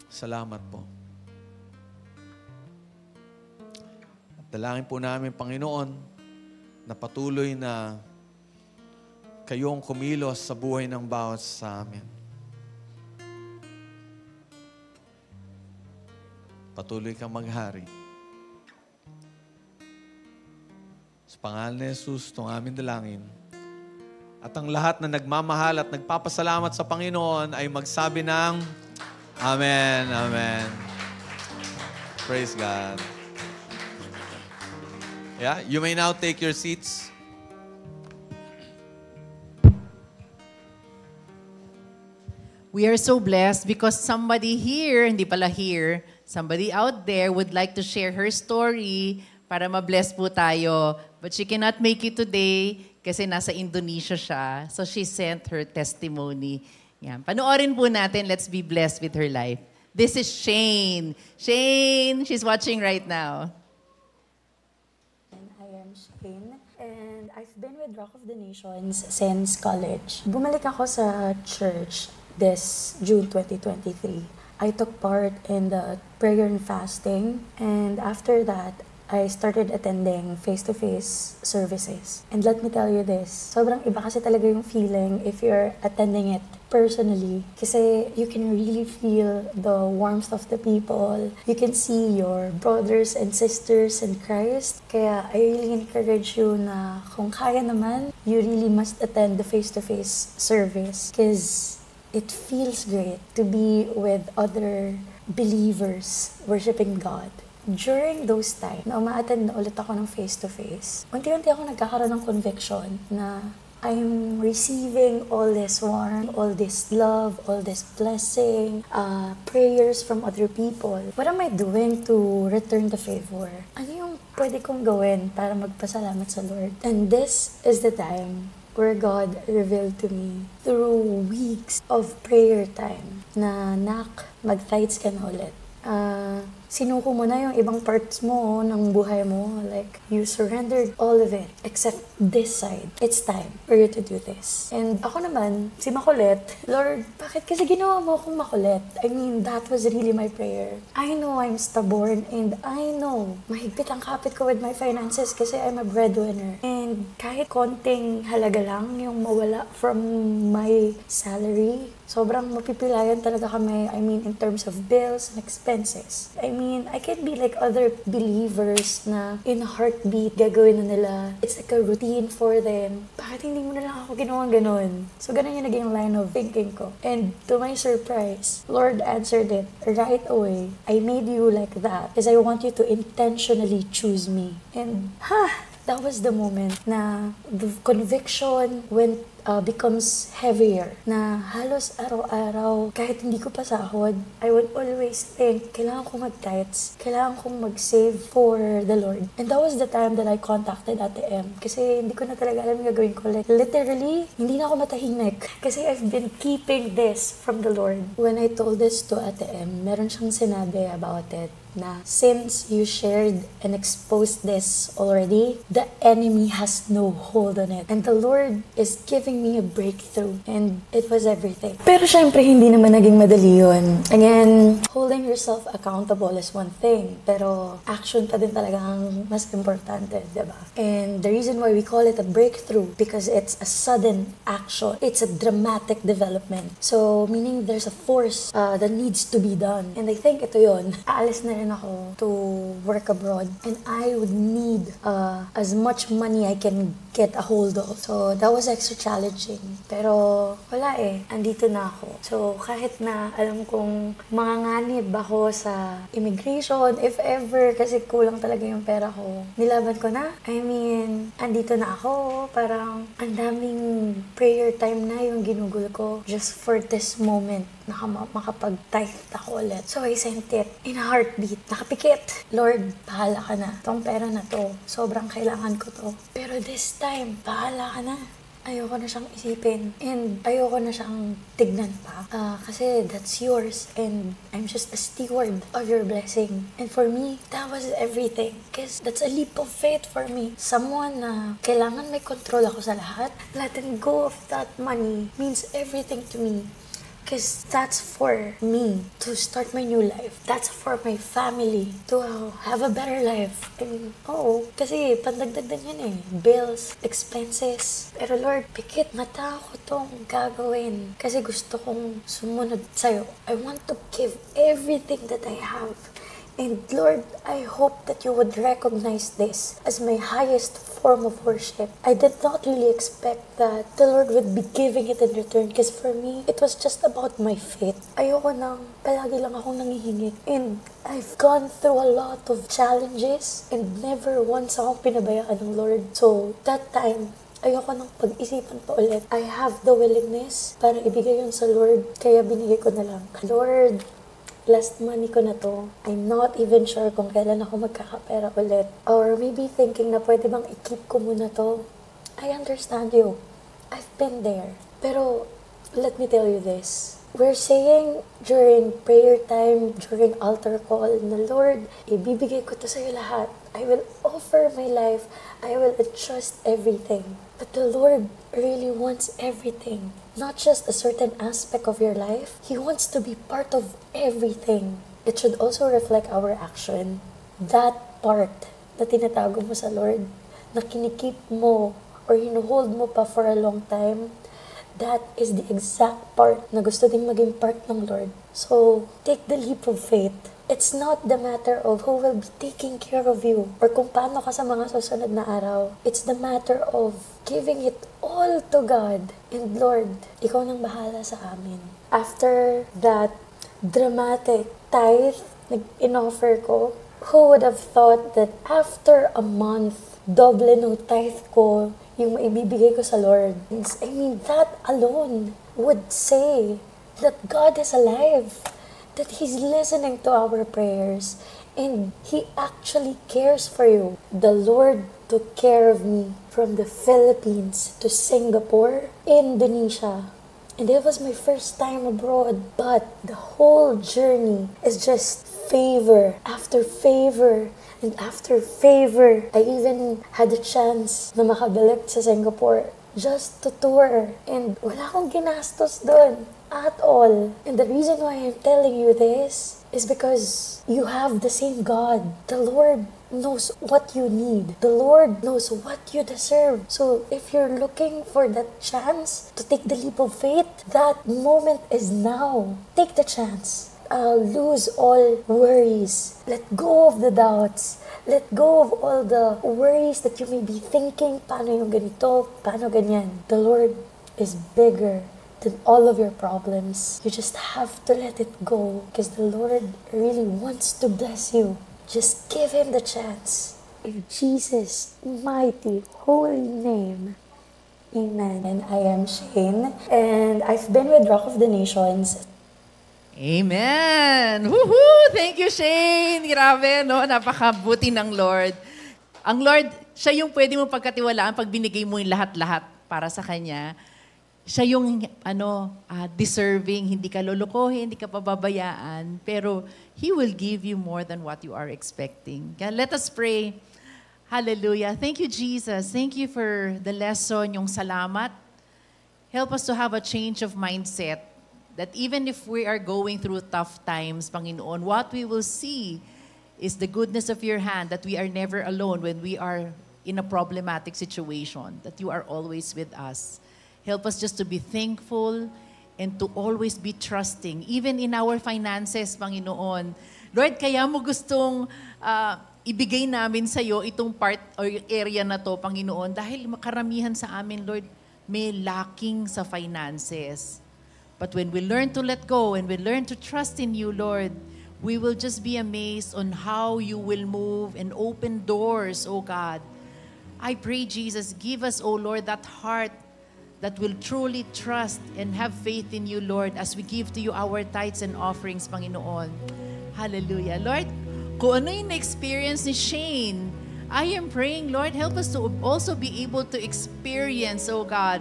Speaker 5: Salamat po. At dalangin po namin, Panginoon, na patuloy na kayong kumilos sa buhay ng bawat sa amin. Patuloy kang maghari. Sa pangalan ni Jesus, itong aming dalangin. At ang lahat na nagmamahal at nagpapasalamat sa Panginoon ay magsabi ng Amen, Amen. Praise God. Yeah, you may now take your seats.
Speaker 3: We are so blessed because somebody here, hindi pala here, somebody out there would like to share her story para ma-bless po tayo. But she cannot make it today kasi nasa Indonesia siya. So she sent her testimony. Yan. Panoorin po natin. Let's be blessed with her life. This is Shane. Shane, she's watching right now.
Speaker 6: I am Shane, and I've been with Rock of the Nations since college. Bumalik ako sa church this June 2023. I took part in the prayer and fasting, and after that, I started attending face-to-face services. And let me tell you this, sobrang iba kasi talaga yung feeling if you're attending it personally. Kasi you can really feel the warmth of the people. You can see your brothers and sisters in Christ. Kaya I really encourage you na kung kaya naman, you really must attend the face-to-face service. Because it feels great to be with other believers worshiping God. During those times, na uma-attend na ulit ako ng face-to-face, unti-unti ako nagkakaroon ng conviction na I'm receiving all this warmth, all this love, all this blessing, prayers from other people. What am I doing to return the favor? Ano yung pwede kong gawin para magpasalamat sa Lord? And this is the time where God revealed to me through weeks of prayer time na, "Nak, mag-tithes ka na ulit. Sinuko mo na yung ibang parts mo ng buhay mo. Like, you surrendered all of it except this side. It's time for you to do this." And ako naman, si makulit, "Lord, bakit kasi ginawa mo akong makulit?" I mean, that was really my prayer. I know I'm stubborn and I know mahigpit ang kapit ko with my finances kasi I'm a breadwinner. And kahit konting halaga lang yung mawala from my salary, sobrang mapipilayan talaga kami. I mean, in terms of bills and expenses. I mean, I can be like other believers na in a heartbeat, gagawin na nila. It's like a routine for them. Bakit hindi mo na lang ako ginawang ganon? So, ganun yung naging line of thinking ko. And to my surprise, Lord answered it right away. "I made you like that because I want you to intentionally choose me." And, that was the moment na the conviction becomes heavier. Na halos araw-araw, kahit hindi ko pa sahod, I would always think, kailangan kong mag-tithes, kailangan kong mag-save for the Lord. And that was the time that I contacted Ate M. Kasi hindi ko na talaga alam yung gagawin ko. Like, literally, hindi na ako matahimik. Kasi I've been keeping this from the Lord. When I told this to Ate M, meron siyang sinabi about it, na since you shared and exposed this already, the enemy has no hold on it. And the Lord is giving me a breakthrough. And it was everything. Pero syempre, hindi naman naging madali yun. Again, holding yourself accountable is one thing. Pero action pa din talaga ang mas importante, diba? And the reason why we call it a breakthrough, because it's a sudden action. It's a dramatic development. So, meaning there's a force that needs to be done. And I think ito yun. Aalis na rin ako to work abroad. And I would need as much money I can get a hold of. So, that was extra challenging. Pero, wala andito na ako. So, kahit na alam kong manganganib ako sa immigration, if ever, kasi kulang talaga yung pera ko, nilaban ko na. I mean, andito na ako. Parang, ang daming prayer time na yung ginugol ko just for this moment na makapag-tithe ako ulit. So, I sent it in a heartbeat. Nakapikit. "Lord, bahala ka na. Tong pera na to, sobrang kailangan ko to. Pero this time, bahala ka na." Ayoko na siyang isipin. And ayoko na siyang tignan pa. Kasi that's yours. And I'm just a steward of your blessing. And for me, that was everything. Because that's a leap of faith for me. Someone na kailangan may control ako sa lahat. Letting go of that money means everything to me. Because that's for me to start my new life. That's for my family to have a better life. I mean, kasi pandagdag din yan bills, expenses. Pero Lord, pikit mata ko tong gagawin. Kasi gusto kong sumunod sa'yo. I want to give everything that I have. And Lord, I hope that you would recognize this as my highest form of worship. I did not really expect that the Lord would be giving it in return, because for me, it was just about my faith. Ayoko nang palagi lang akong nangihingi. And I've gone through a lot of challenges and never once akong pinabayaan ng Lord. So, that time, ayoko nang pag-isipan pa ulit. I have the willingness para ibigay yun sa Lord, kaya binigay ko na lang. Lord, last money ko na to. I'm not even sure kung kailan ako magkakapera ulit. Or maybe thinking na pwede bang i-keep ko muna to. I understand you. I've been there. Pero, let me tell you this. We're saying during prayer time, during altar call, na Lord, ibibigay ko to sa'yo lahat. I will offer my life. I will adjust everything. But the Lord really wants everything. Not just a certain aspect of your life. He wants to be part of everything. It should also reflect our action. That part na tinatago mo sa Lord, na kinikip mo or hinuhold mo pa for a long time, that is the exact part na gusto ding maging part ng Lord. So, take the leap of faith. It's not the matter of who will be taking care of you or kung paano ka sa mga susunod na araw. It's the matter of giving it all to God. And Lord, ikaw nang bahala sa amin. After that dramatic tithe na in-offer ko, who would have thought that after a month, doble ng tithe ko yung maibibigay ko sa Lord. I mean, that alone would say that God is alive. That He's listening to our prayers, And He actually cares for you. The Lord took care of me from the Philippines to Singapore, Indonesia. And it was my first time abroad. But the whole journey is just favor after favor and after favor. I even had a chance na makabalik sa Singapore just to tour. And wala akong ginastos doon at all. And the reason why I'm telling you this is because you have the same God. The Lord knows what you need. The Lord knows what you deserve. So if you're looking for that chance to take the leap of faith, that moment is now. Take the chance. Lose all worries. Let go of the doubts. Let go of all the worries that you may be thinking, paano yung ganito, paano ganyan. The Lord is bigger than all of your problems. You just have to let it go because the Lord really wants to bless you. Just give Him the chance. In Jesus' mighty, holy name. Amen. And I am Shane, and I've been with Rock of the Nations.
Speaker 3: Amen! Woohoo! Thank you, Shane! Grabe, no? Napakabuti ng Lord. Ang Lord, siya yung pwede mo pagkatiwalaan pag binigay mo yung lahat-lahat para sa Kanya. Siya yung deserving, hindi ka lulukohin, hindi ka pababayaan, pero He will give you more than what you are expecting. Kaya let us pray. Hallelujah. Thank you, Jesus. Thank you for the lesson, yung salamat. Help us to have a change of mindset. That even if we are going through tough times, Panginoon, what we will see is the goodness of your hand, that we are never alone when we are in a problematic situation, that you are always with us. Help us just to be thankful and to always be trusting, even in our finances, Panginoon. Lord, kaya mo gustong ibigay namin sa iyo itong part or area na to, Panginoon, dahil makaramihan sa amin, Lord, may lacking sa finances. But when we learn to let go and we learn to trust in you, Lord, we will just be amazed on how you will move and open doors, oh God. I pray, Jesus, give us, oh Lord, that heart that will truly trust and have faith in you, Lord, as we give to you our tithes and offerings, Panginoon. Hallelujah. Lord, kung ano yung experience ni Shane, I am praying, Lord, help us to also be able to experience, oh God,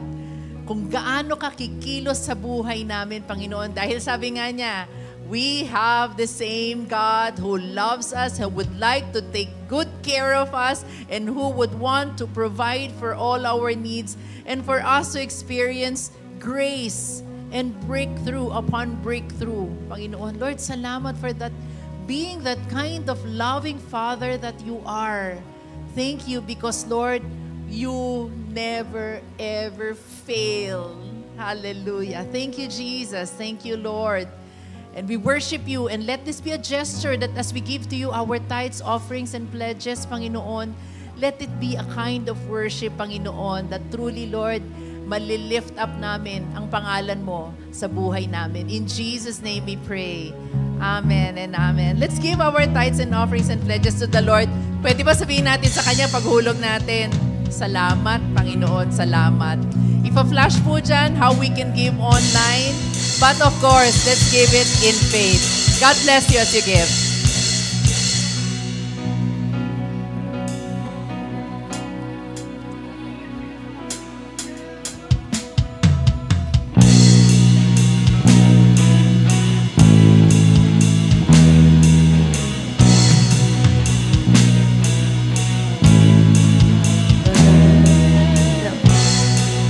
Speaker 3: kung gaano ka kikilos sa buhay namin, Panginoon. Dahil sabi nga niya, we have the same God who loves us, who would like to take good care of us, and who would want to provide for all our needs, and for us to experience grace and breakthrough upon breakthrough. Panginoon, Lord, salamat for that, being that kind of loving Father that you are. Thank you because, Lord, you never, ever fail. Hallelujah. Thank you, Jesus. Thank you, Lord. And we worship you, and let this be a gesture that as we give to you our tithes, offerings, and pledges, Panginoon, let it be a kind of worship, Panginoon, that truly, Lord, malilift up namin ang pangalan mo sa buhay namin. In Jesus' name we pray. Amen and amen. Let's give our tithes and offerings and pledges to the Lord. Pwede ba sabihin natin sa Kanya paghulog natin? Salamat, Panginoon, salamat. Ipa-flash po dyan how we can give online. But of course, let's give it in faith. God bless you as you give.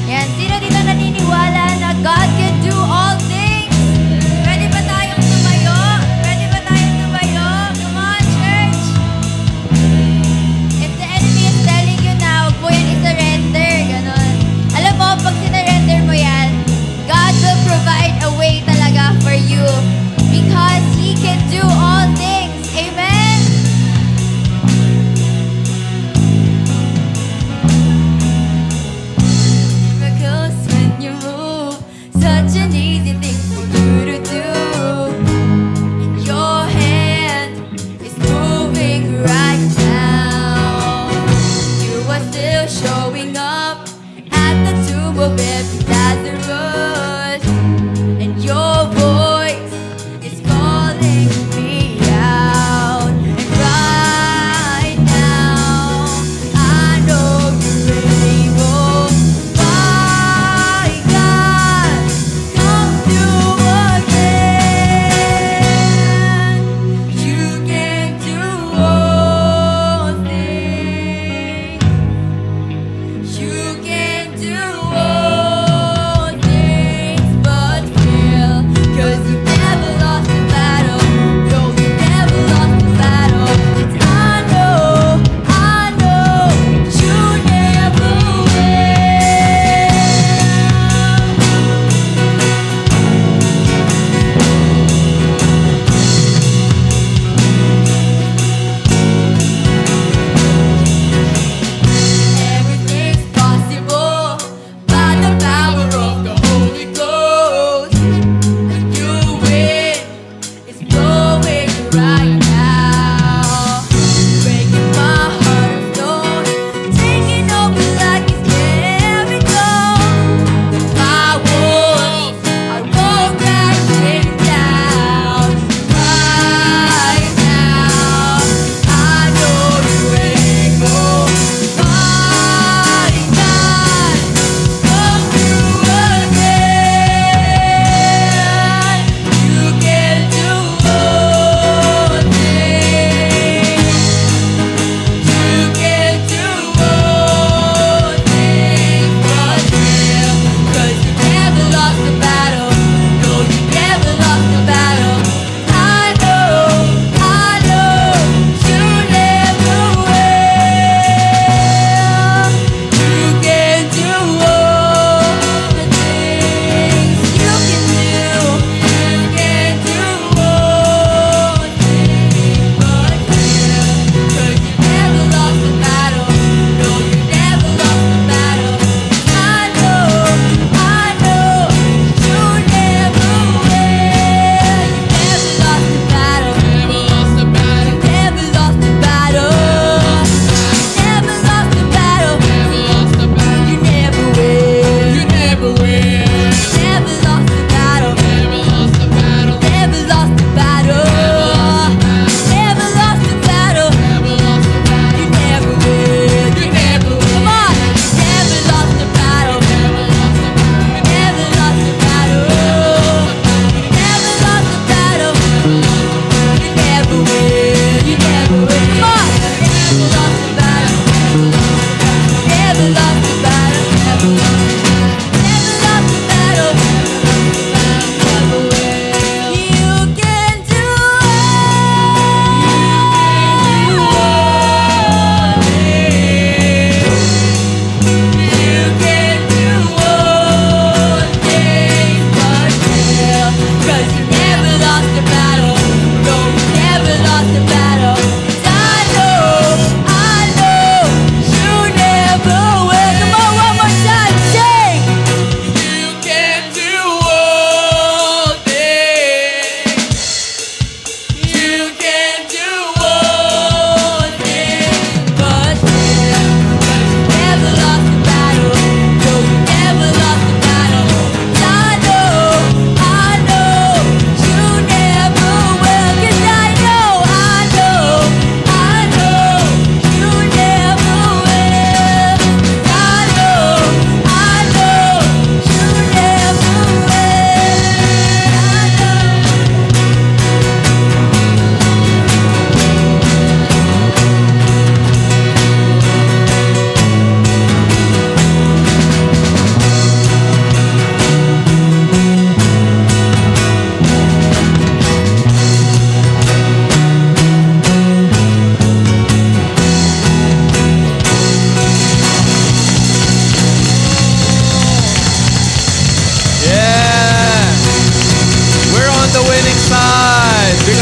Speaker 2: Yan, sino dito naniniwala na God can do all things? Pwede ba tayong tumayo? Pwede ba tayong tumayo?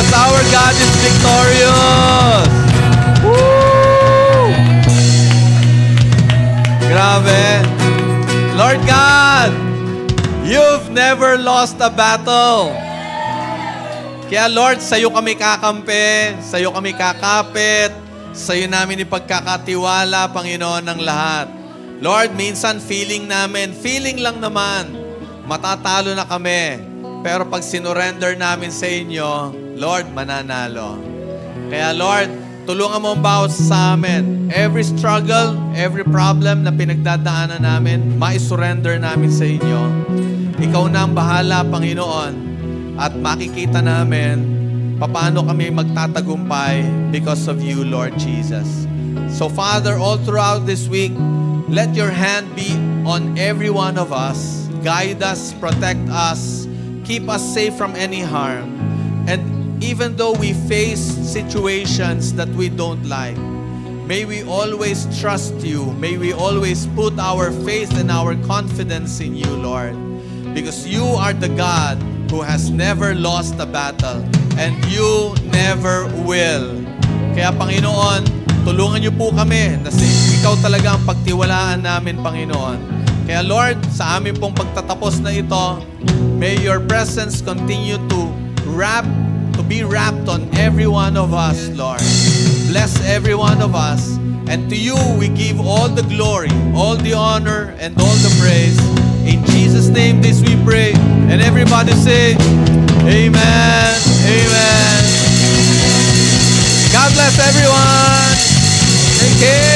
Speaker 5: because our God is victorious. Woo! Grabe. Lord God, you've never lost a battle. Kaya Lord, sa'yo kami kakampi, sa'yo kami kakapit, sa'yo namin ipagkakatiwala, Panginoon, ng lahat. Lord, minsan feeling lang naman, matatalo na kami. Pero pag sinurrender namin sa inyo, Lord, mananalo. Kaya Lord, tulungan mo ang bawat sa amin. Every struggle, every problem na pinagdadaanan namin, maisurrender namin sa inyo. Ikaw na ang bahala, Panginoon. At makikita namin paano kami magtatagumpay because of you, Lord Jesus. So Father, all throughout this week, let your hand be on every one of us. Guide us, protect us, keep us safe from any harm. And even though we face situations that we don't like, may we always trust you. May we always put our faith and our confidence in you, Lord. Because you are the God who has never lost a battle, and you never will. Kaya Panginoon, tulungan niyo po kami na ikaw talaga ang pagtiwalaan namin, Panginoon. Kaya Lord, sa amin pong pagtatapos na ito, may your presence continue to be wrapped on every one of us, Lord. Bless every one of us, and to you we give all the glory, all the honor, and all the praise. In Jesus' name this we pray. And everybody say, Amen. Amen. God bless everyone. Take care.